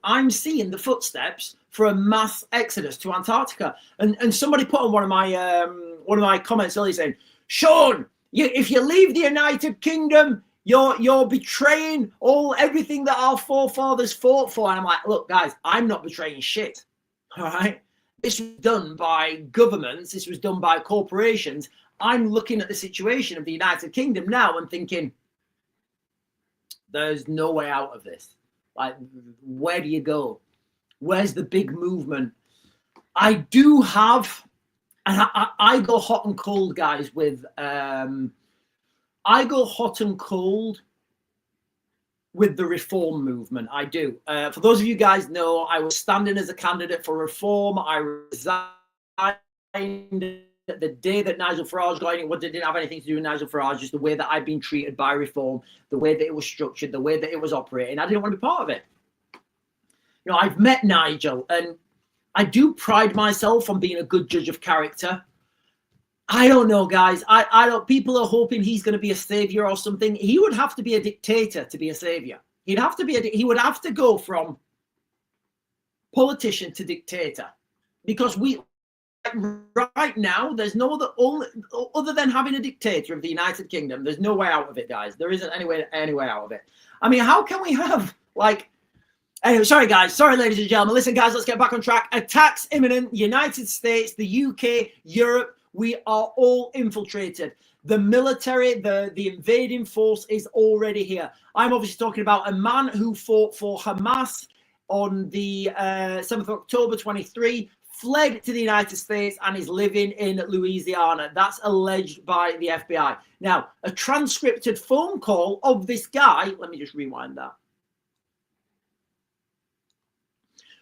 I'm seeing the footsteps for a mass exodus to Antarctica. And somebody put on one of my comments earlier saying, Sean, if you leave the United Kingdom, you're betraying everything that our forefathers fought for. And I'm like, look, guys, I'm not betraying shit. All right. This was done by governments. This was done by corporations. I'm looking at the situation of the United Kingdom now and thinking, There's no way out of this. Like, where do you go? Where's the big movement? I do have, and I go hot and cold, guys, with, I go hot and cold with the reform movement. I do. For those of you guys know, I was standing as a candidate for reform. I resigned the day that Nigel Farage got in. It didn't have anything to do with Nigel Farage, just the way that I've been treated by reform, the way that it was structured, the way that it was operating. I didn't want to be part of it. You know, I've met Nigel, and I do pride myself on being a good judge of character. I don't know, guys. I don't. People are hoping he's going to be a savior or something. He would have to be a dictator to be a savior. He'd have to be he would have to go from politician to dictator, because right now there's no other than having a dictator of the United Kingdom. There's no way out of it, guys. There isn't any way out of it. I mean, how can we have like? Anyway, sorry, guys. Sorry, ladies and gentlemen. Listen, guys, let's get back on track. Attacks imminent. United States, the UK, Europe. We are all infiltrated. The military, the invading force is already here. I'm obviously talking about a man who fought for Hamas on the 7th of October 23, fled to the United States and is living in Louisiana. That's alleged by the FBI. Now, a transcripted phone call of this guy, let me just rewind that.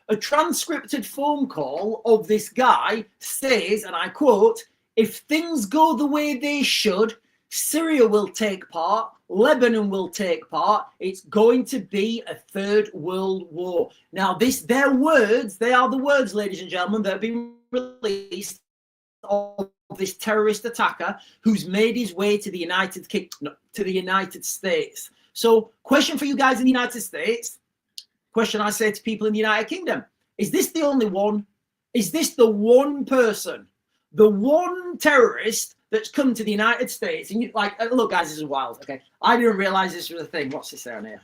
A transcripted phone call of this guy says, and I quote, "If things go the way they should, Syria will take part, Lebanon will take part. It's going to be a third world war." Now, their words, they are the words, ladies and gentlemen, that have been released of this terrorist attacker who's made his way to the United States. So, question for you guys in the United States. Question I say to people in the United Kingdom: is this the only one? Is this the one person, the one terrorist that's come to the United States? And you like, look, guys, this is wild. Okay, I didn't realize this was a thing. What's this down here?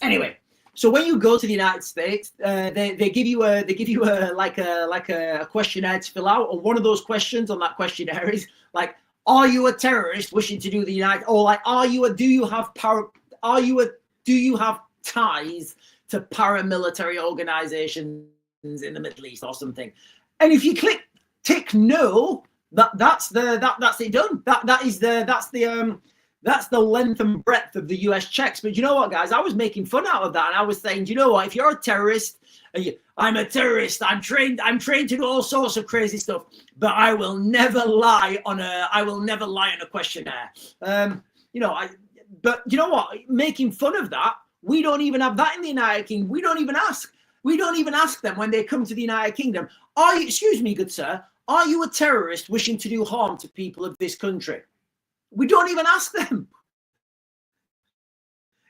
Anyway. So when you go to the United States, they give you a questionnaire to fill out, and one of those questions on that questionnaire is like, are you a terrorist wishing to do the United, or like, do you have ties to paramilitary organizations in the Middle East or something? And if you tick no, that's it done. That's the length and breadth of the US checks. But you know what, guys? I was making fun out of that, and I was saying, you know what? If you're a terrorist, I'm a terrorist. I'm trained to do all sorts of crazy stuff, but I will never lie on a questionnaire. But you know what? Making fun of that, we don't even have that in the United Kingdom. We don't even ask them when they come to the United Kingdom. Excuse me, good sir, are you a terrorist wishing to do harm to people of this country? We don't even ask them.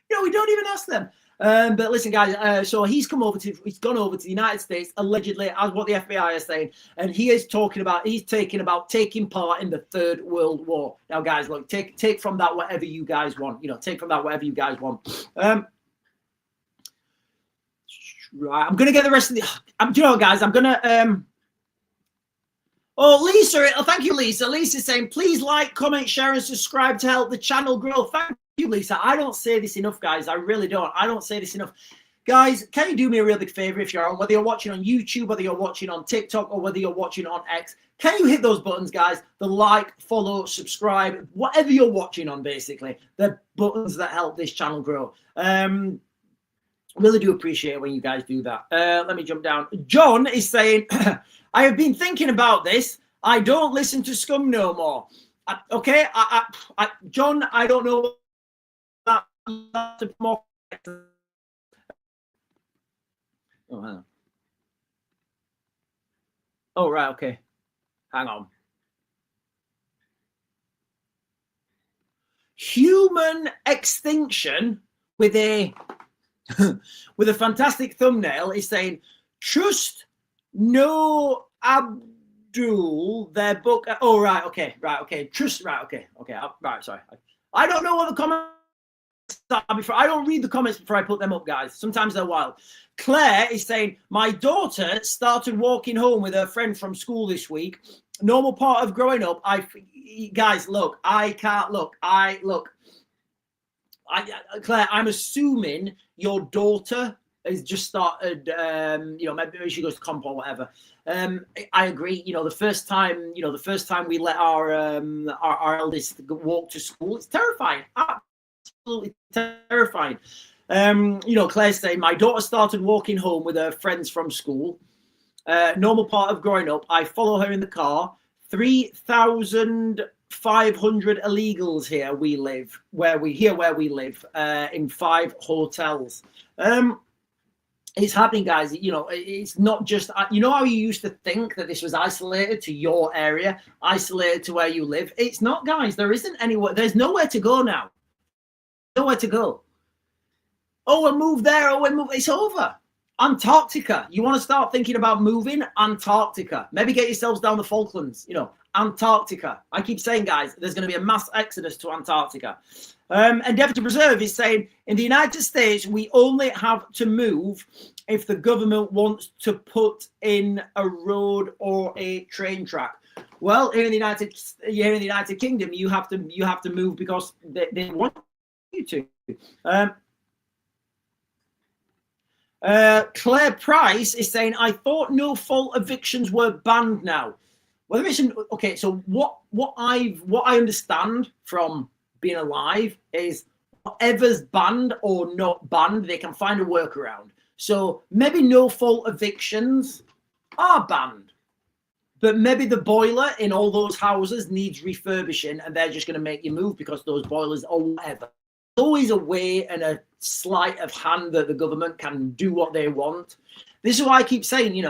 We don't even ask them. But listen, guys, so he's gone over to the United States, allegedly, as what the FBI is saying, and he's talking about taking part in the Third World War. Now, guys, look, take from that whatever you guys want. Take from that whatever you guys want. Right, I'm gonna get the rest of the. Guys, I'm gonna. Oh, Lisa, thank you, Lisa. Lisa's saying, please like, comment, share, and subscribe to help the channel grow. Thank you, Lisa. I don't say this enough, guys. I really don't. I don't say this enough. Guys, can you do me a real big favor if you're on, whether you're watching on YouTube, whether you're watching on TikTok, or whether you're watching on X, can you hit those buttons, guys? The like, follow, subscribe, whatever you're watching on, basically. The buttons that help this channel grow. Really do appreciate it when you guys do that. Let me jump down. John is saying, I have been thinking about this. I don't listen to Scum no more. Okay, John, I don't know that. More. Oh, hang on. Oh, right, okay. Hang on. Human extinction with a fantastic thumbnail is saying, trust no Abdul, their book. Oh, right, okay. Trust, right, okay. Right, sorry. I don't know what the comment I don't read the comments before I put them up, guys. Sometimes they're wild. Claire is saying, my daughter started walking home with her friend from school this week. Normal part of growing up. Guys, look, I can't look. Claire, I'm assuming your daughter has just started, maybe she goes to comp or whatever. I agree. The first time we let our eldest walk to school, it's terrifying. Absolutely terrifying. Claire's saying, my daughter started walking home with her friends from school. Normal part of growing up. I follow her in the car. 3,500 illegals here we live, where we live, in 5 hotels. It's happening, guys. It's not just, how you used to think that this was isolated to your area, isolated to where you live. It's not, guys. There isn't anywhere. There's nowhere to go now. Nowhere to go. Oh, we'll move there. Oh, we'll move. It's over. Antarctica. You want to start thinking about moving? Antarctica. Maybe get yourselves down the Falklands. Antarctica. I keep saying, guys, there's going to be a mass exodus to Antarctica. Endeavour to Preserve is saying, in the United States, we only have to move if the government wants to put in a road or a train track. Well, here in the United Kingdom, you have to move because they want you to. Claire Price is saying, I thought no-fault evictions were banned now. Well, okay, so what I understand from being alive is whatever's banned or not banned, they can find a workaround. So maybe no-fault evictions are banned, but maybe the boiler in all those houses needs refurbishing, and they're just going to make you move because those boilers or whatever. There's always a way and a sleight of hand that the government can do what they want. This is why I keep saying,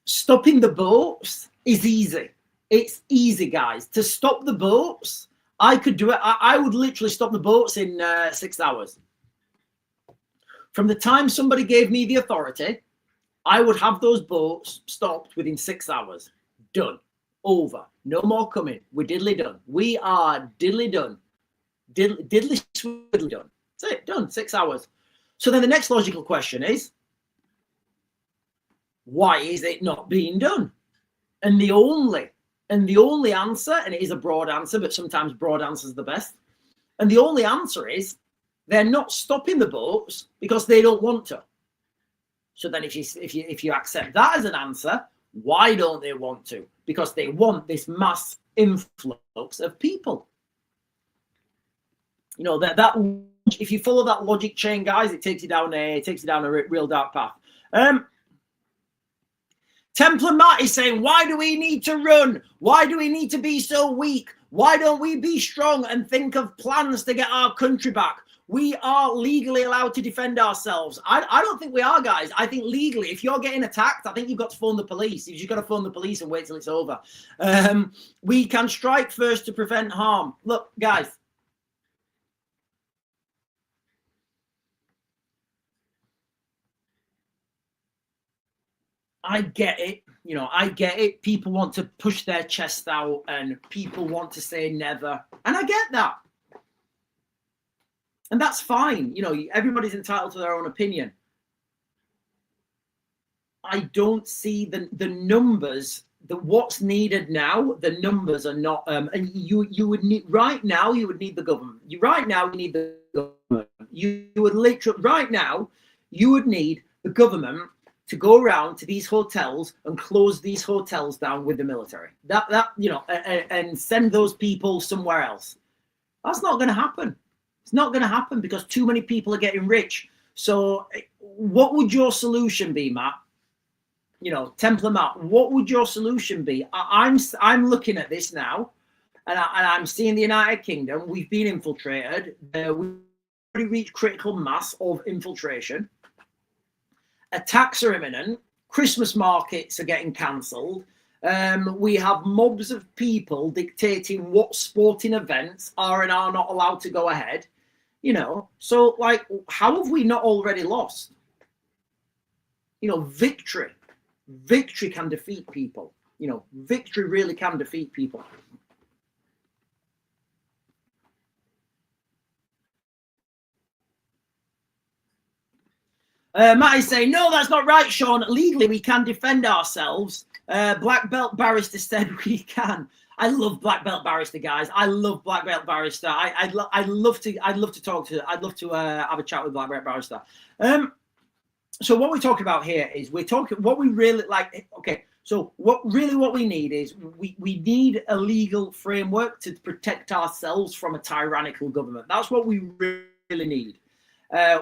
stopping the boats is easy. It's easy, guys. To stop the boats, I could do it. I would literally stop the boats in 6 hours. From the time somebody gave me the authority, I would have those boats stopped within 6 hours. Done. Over. No more coming. We're diddly done. We are diddly done. Diddly swiddly done. That's it. Done. 6 hours. So then the next logical question is, why is it not being done? And the only answer, and it is a broad answer, but sometimes broad answers are the best. And the only answer is they're not stopping the boats because they don't want to. So then if you accept that as an answer, why don't they want to? Because they want this mass influx of people. That if you follow that logic chain, guys, it takes you down a real dark path. Templar Matt is saying, why do we need to run? Why do we need to be so weak? Why don't we be strong and think of plans to get our country back? We are legally allowed to defend ourselves. I don't think we are, guys. I think legally, if you're getting attacked, I think you've got to phone the police. You've just got to phone the police and wait till it's over. We can strike first to prevent harm. Look, guys. I get it. I get it. People want to push their chest out and people want to say never. And I get that. And that's fine. Everybody's entitled to their own opinion. I don't see the numbers, what's needed now. The numbers are not, and you would need, right now, you would need the government. Right now, you need the government. You would literally, right now, you would need the government to go around to these hotels and close these hotels down with the military. And send those people somewhere else. That's not going to happen. It's not going to happen because too many people are getting rich. So what would your solution be, Matt? Templar Matt, what would your solution be? I'm looking at this now, and I'm seeing the United Kingdom. We've been infiltrated. We've already reached critical mass of infiltration. Attacks are imminent. Christmas markets are getting cancelled. We have mobs of people dictating what sporting events are and are not allowed to go ahead. So how have we not already lost? Victory can defeat people. Victory really can defeat people. Matt is saying, no, that's not right, Sean. Legally, we can defend ourselves. Black belt barrister said we can. I love black belt barrister, guys. I love black belt barrister. I'd love to talk to. I'd love to have a chat with black belt barrister. So what we're talking about here is we're talking what we really like. Okay, so what we need is we need a legal framework to protect ourselves from a tyrannical government. That's what we really need.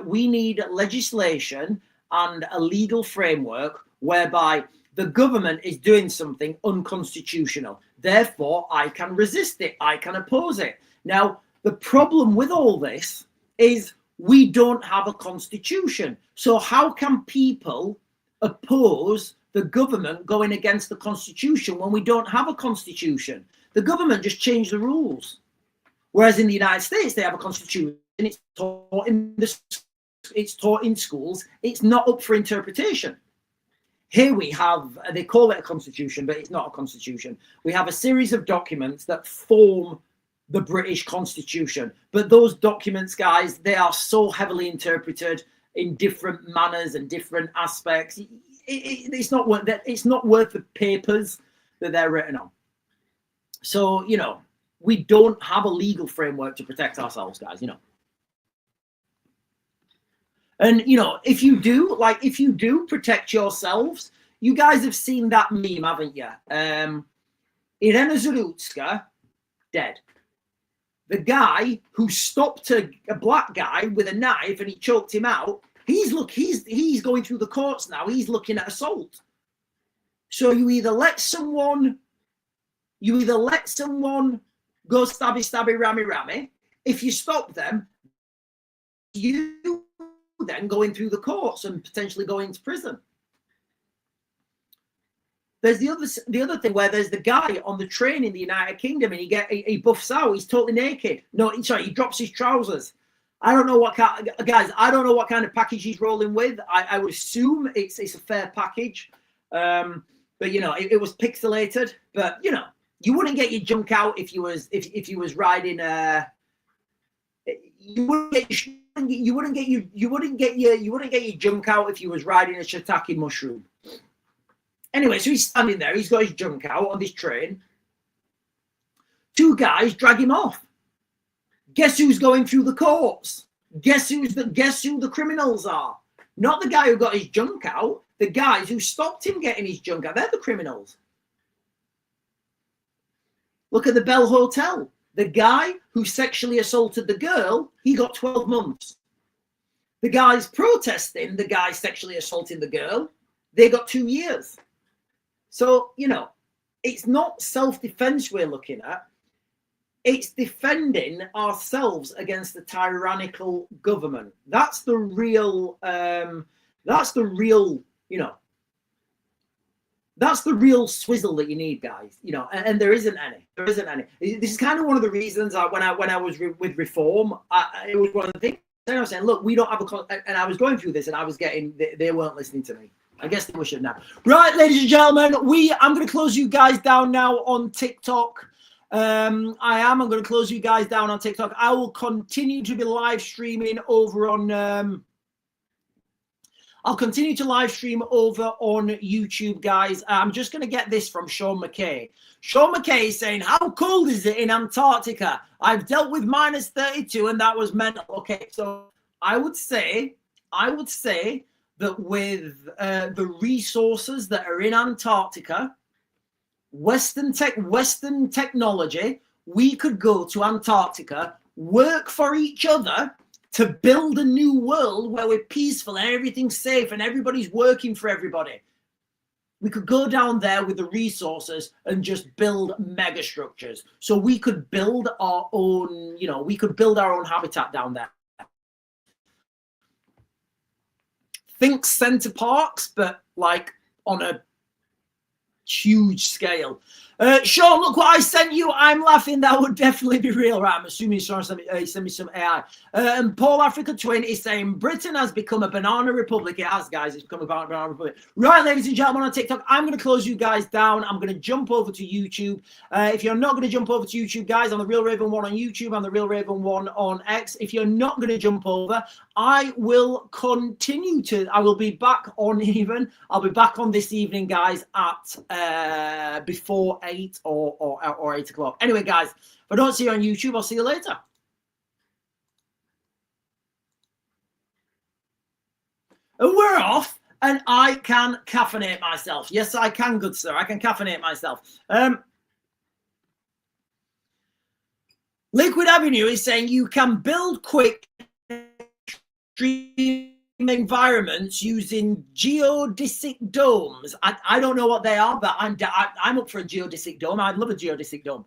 We need legislation and a legal framework whereby the government is doing something unconstitutional. Therefore, I can resist it. I can oppose it. Now, the problem with all this is we don't have a constitution. So how can people oppose the government going against the constitution when we don't have a constitution? The government just changed the rules. Whereas in the United States, they have a constitution. It's taught in schools. It's not up for interpretation. Here we have, they call it a constitution, but it's not a constitution. We have a series of documents that form the British Constitution. But those documents, guys, they are so heavily interpreted in different manners and different aspects. It's not worth that. It's not worth the papers that they're written on. So, you know, we don't have a legal framework to protect ourselves, guys, you know. And, you know, if you do protect yourselves, you guys have seen that meme, haven't you? Irena Zarutska, dead. The guy who stopped a black guy with a knife and he choked him out, he's going through the courts now. He's looking at assault. So you either let someone go stabby, stabby, rammy, rammy. If you stop them, you then going through the courts and potentially going to prison. There's the other thing where there's the guy on the train in the United Kingdom and he buffs out. He's totally naked. No, sorry, he drops his trousers. I don't know what kind, guys. I don't know what kind of package he's rolling with. I would assume it's a fair package, but you know it was pixelated. But you know you wouldn't get your junk out if you was riding you wouldn't get your junk out if you was riding a shiitake mushroom. Anyway, so he's standing there. He's got his junk out on this train. Two guys drag him off. Guess who's going through the courts? Guess who the criminals are? Not the guy who got his junk out. The guys who stopped him getting his junk out. They're the criminals. Look at the Bell Hotel. The guy who sexually assaulted the girl, he got 12 months. The guys protesting, the guy sexually assaulting the girl, they got 2 years. So, you know, it's not self-defense we're looking at. It's defending ourselves against the tyrannical government. That's the real, you know, that's the real swizzle that you need, guys. You know, and there isn't any. There isn't any. This is kind of one of the reasons when I was with Reform, it was one of the things. I was saying, look, we don't have and I was going through this, and I was getting they weren't listening to me. I guess they wish it now. Right, ladies and gentlemen, I'm going to close you guys down now on TikTok. I'm going to close you guys down on TikTok. I will continue to be live streaming over on. I'll continue to live stream over on YouTube, guys. I'm just going to get this from Sean McKay. Sean McKay is saying, how cold is it in Antarctica? I've dealt with minus 32 and that was mental. Okay, so I would say that with the resources that are in Antarctica, Western technology, we could go to Antarctica, work for each other, to build a new world where we're peaceful and everything's safe and everybody's working for everybody. We could go down there with the resources and just build mega structures. So we could build our own, you know, we could build our own habitat down there. Think center parks, but like on a huge scale. Sean, look what I sent you. I'm laughing. That would definitely be real, right? I'm assuming Sean sent me some AI. And Paul Africa Twin is saying Britain has become a banana republic. It has, guys. It's become a banana republic. Right, ladies and gentlemen, on TikTok, I'm going to close you guys down. I'm going to jump over to YouTube. If you're not going to jump over to YouTube, guys, on the Real Raven 1 on YouTube, on the Real Raven 1 on X, if you're not going to jump over, I will continue to. I will be back on even. I'll be back on this evening, guys, at before 8 or 8 o'clock. Anyway, guys, if I don't see you on YouTube, I'll see you later. And we're off, and I can caffeinate myself. Yes, I can, good sir. I can caffeinate myself. Liquid Avenue is saying you can build quick stream environments using geodesic domes. I don't know what they are, but I'm up for a geodesic dome. I'd love a geodesic dome.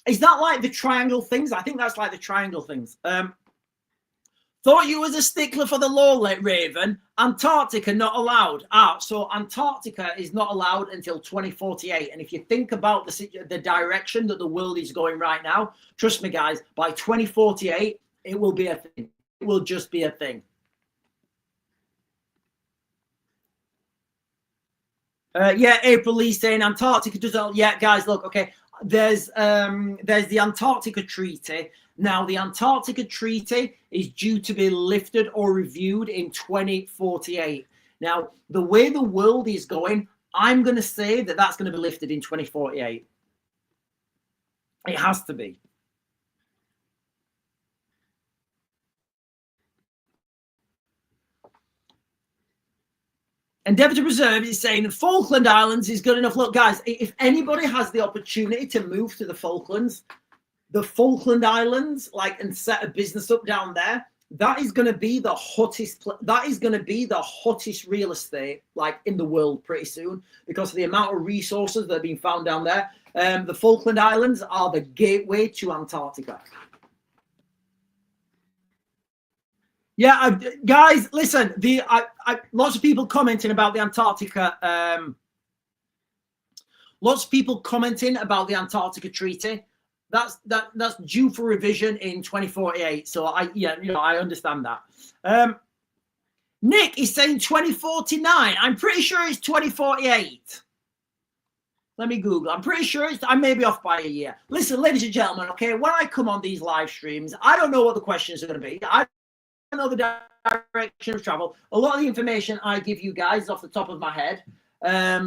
Is that like the triangle things? I think that's like the triangle things. Thought you was a stickler for the law, Raven. Antarctica not allowed. So Antarctica is not allowed until 2048. And if you think about the direction that the world is going right now, trust me, guys, by 2048, it will be a thing. It will just be a thing. Yeah, April Lee saying Antarctica doesn't. Yeah, guys, look, okay. There's the Antarctica Treaty. Now, the Antarctica Treaty is due to be lifted or reviewed in 2048. Now, the way the world is going, I'm going to say that that's going to be lifted in 2048. It has to be. Endeavour to Preserve is saying the Falkland Islands is good enough. Look, guys, if anybody has the opportunity to move to the Falkland Islands, like, and set a business up down there, that is going to be the hottest. That is going to be the hottest real estate, like, in the world pretty soon, because of the amount of resources that are being found down there. The Falkland Islands are the gateway to Antarctica. Yeah, guys, listen. Lots of people commenting about the Antarctica. Lots of people commenting about the Antarctica Treaty. That's due for revision in 2048. So I understand that. Nick is saying 2049. I'm pretty sure it's 2048. Let me Google. I'm pretty sure I may be off by a year. Listen, ladies and gentlemen, okay, when I come on these live streams, I don't know what the questions are going to be. I don't know the direction of travel. A lot of the information I give you guys is off the top of my head.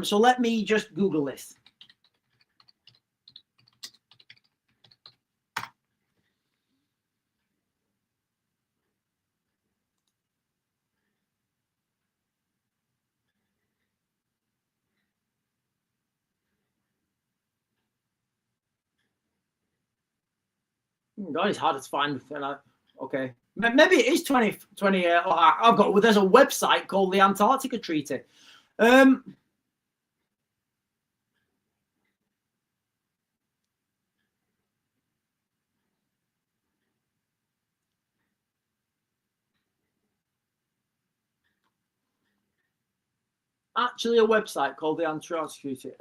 So let me just Google this. God, it's hard to find. Okay, maybe it is 2020. There's a website called the Antarctica Treaty. Actually, a website called the Antarctica Treaty.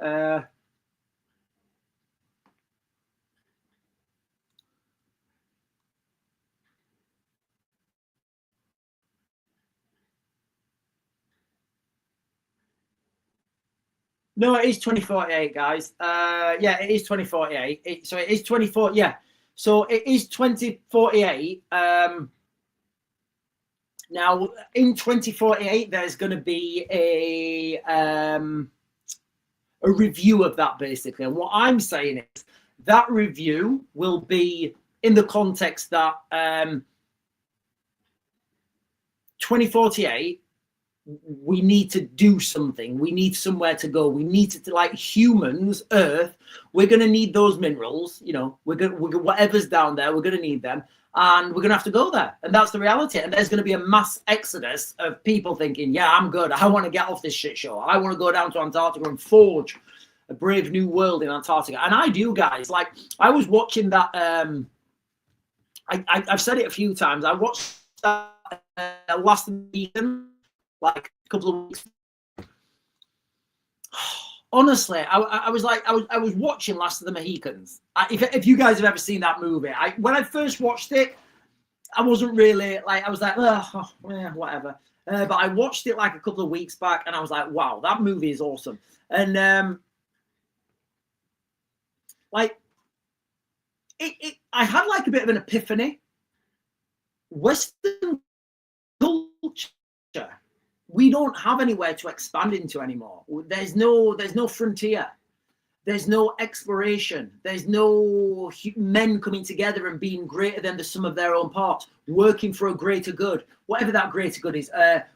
No, it is 2048, guys. Yeah, it is 2048. So it is 24. Yeah, so it is 2048. Now, in 2048, there's going to be a review of that, basically. And what I'm saying is that review will be in the context that 2048, we need to do something. We need somewhere to go. We need to, like humans, Earth, we're going to need those minerals. You know, whatever's down there, we're going to need them. And we're going to have to go there. And that's the reality. And there's going to be a mass exodus of people thinking, yeah, I'm good. I want to get off this shit show. I want to go down to Antarctica and forge a brave new world in Antarctica. And I do, guys. Like, I was watching that. I've said it a few times. I watched that last season, like a couple of weeks. honestly, I was like, I was watching Last of the Mohicans. If you guys have ever seen that movie, when I first watched it, I wasn't really like, I was like, oh, yeah, whatever. But I watched it like a couple of weeks back, and I was like, wow, that movie is awesome. And like, I had like a bit of an epiphany. Western culture, we don't have anywhere to expand into anymore. There's no frontier. There's no exploration. There's no men coming together and being greater than the sum of their own parts, working for a greater good, whatever that greater good is.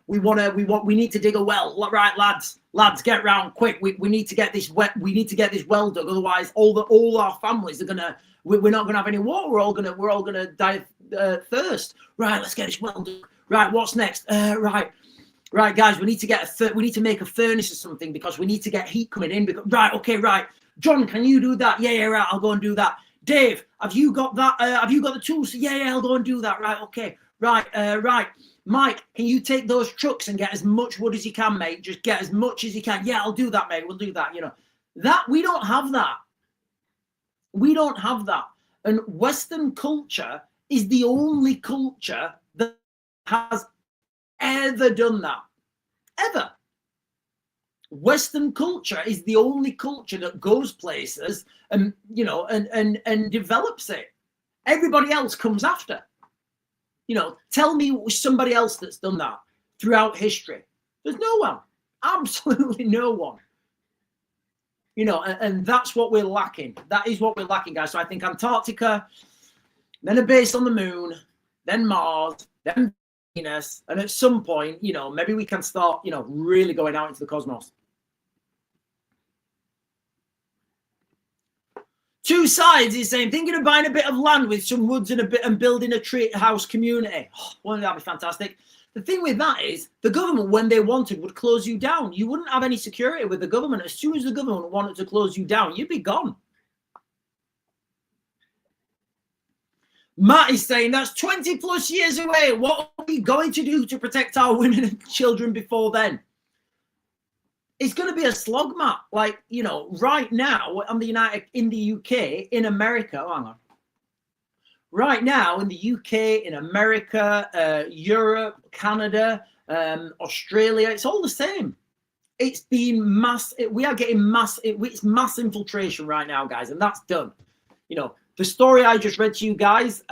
We need to dig a well, right, lads, get round quick. We need to get this we need to get this well dug. Otherwise, all our families are gonna. We're not gonna have any water. We're all gonna die of thirst. Right, let's get this well dug. Right, what's next? Right, guys, we need to make a furnace or something because we need to get heat coming in. Right. John, can you do that? Yeah, right, I'll go and do that. Dave, have you got that? Have you got the tools? Yeah, I'll go and do that. Right, okay. Right. Mike, can you take those trucks and get as much wood as you can, mate? Just get as much as you can. Yeah, I'll do that, mate. We'll do that. You know, that we don't have that. We don't have that. And Western culture is the only culture that has ever done that. Ever. Western culture is the only culture that goes places and, you know, and develops it. Everybody else comes after. You know, tell me somebody else that's done that throughout history. There's no one. Absolutely no one. You know, and that's what we're lacking. That is what we're lacking, guys. So I think Antarctica, then a base on the moon, then Mars, then Venus, and at some point, you know, maybe we can start, you know, really going out into the cosmos. Two Sides is saying, thinking of buying a bit of land with some woods and building a tree house community. Oh, wouldn't that be fantastic? The thing with that is the government, when they wanted, would close you down. You wouldn't have any security with the government. As soon as the government wanted to close you down, you'd be gone. Matt is saying that's 20 plus years away. What are we going to do to protect our women and children before then? It's going to be a slog, Matt. Like, you know, right now in the UK, in America, hang on. Right now in the UK, in America, Europe, Canada, Australia, it's all the same. It's been we are getting it's mass infiltration right now, guys, and that's done. You know, the story I just read to you guys,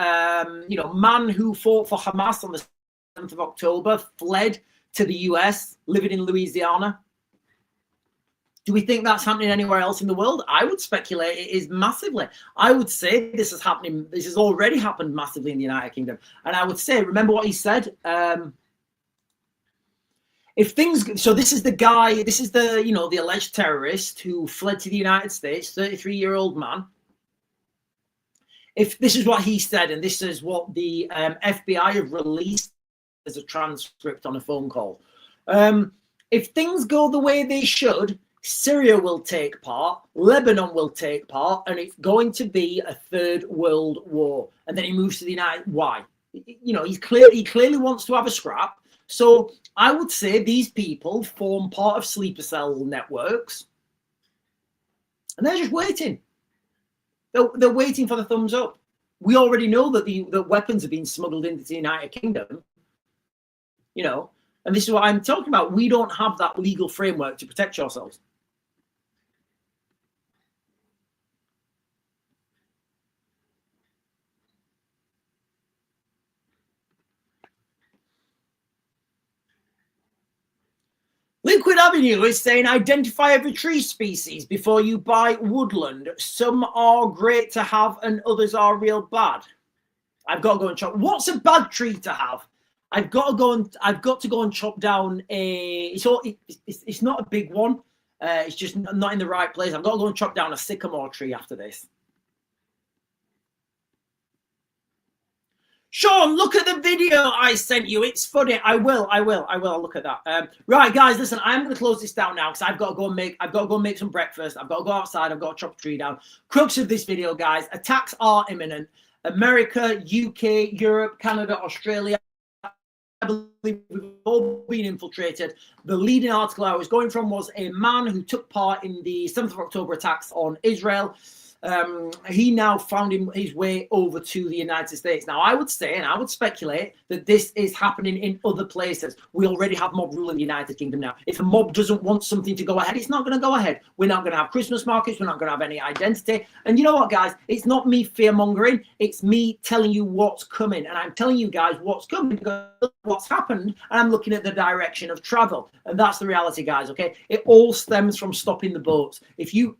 you know, man who fought for Hamas on the 7th of October fled to the US, living in Louisiana. Do we think that's happening anywhere else in the world? I would speculate it is massively. I would say this is happening. This has already happened massively in the United Kingdom. And I would say, remember what he said? So this is the guy, this is the, you know, the alleged terrorist who fled to the United States, 33-year-old man. If this is what he said, and this is what the FBI have released as a transcript on a phone call. If things go the way they should, Syria will take part, Lebanon will take part, and it's going to be a third world war. And then he moves to the United. Why? You know, he clearly wants to have a scrap. So I would say these people form part of sleeper cell networks, and they're just waiting. They're waiting for the thumbs up. We already know that the weapons are being smuggled into the United Kingdom. You know, and this is what I'm talking about. We don't have that legal framework to protect ourselves. Liquid Avenue is saying, identify every tree species before you buy woodland. Some are great to have and others are real bad. I've got to go and chop. What's a bad tree to have? I've got to go and chop down a. It's not a big one. It's just not in the right place. I've got to go and chop down a sycamore tree after this. Sean, look at the video I sent you. It's funny. I will. I'll look at that. Right, guys, listen, I'm going to close this down now because I've got to go make some breakfast. I've got to go outside. I've got to chop a tree down. Crux of this video, guys, attacks are imminent. America, UK, Europe, Canada, Australia, believe we've all been infiltrated. The leading article I was going from was a man who took part in the 7th of October attacks on Israel. He now found his way over to the United States. Now, I would say, and I would speculate, that this is happening in other places. We already have mob rule in the United Kingdom now. If a mob doesn't want something to go ahead, it's not going to go ahead. We're not going to have Christmas markets. We're not going to have any identity. And you know what, guys? It's not me fear-mongering. It's me telling you what's coming. And I'm telling you guys what's coming because what's happened, and I'm looking at the direction of travel. And that's the reality, guys, okay? It all stems from stopping the boats. If you,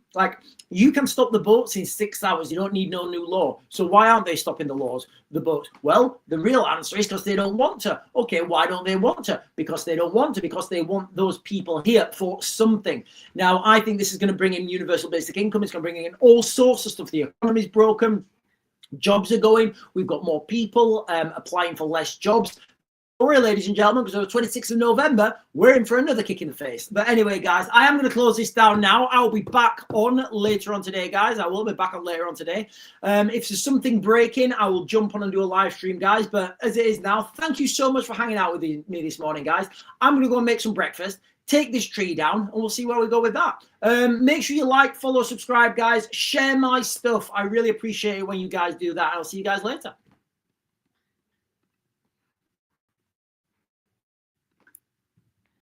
you can stop the boats in 6 hours. You don't need no new law. So why aren't they stopping the boats? Well, the real answer is because they don't want to. Okay, why don't they want to? Because they don't want to, because they want those people here for something. Now, I think this is going to bring in universal basic income. It's going to bring in all sorts of stuff. The economy's broken. Jobs are going. We've got more people applying for less jobs. Sorry, ladies and gentlemen, because on the 26th of November, we're in for another kick in the face. But anyway, guys, I am going to close this down now. I'll be back on later on today, guys. I will be back on later on today. If there's something breaking, I will jump on and do a live stream, guys. But as it is now, thank you so much for hanging out with me this morning, guys. I'm going to go and make some breakfast, take this tree down, and we'll see where we go with that. Make sure you like, follow, subscribe, guys. Share my stuff. I really appreciate it when you guys do that. I'll see you guys later.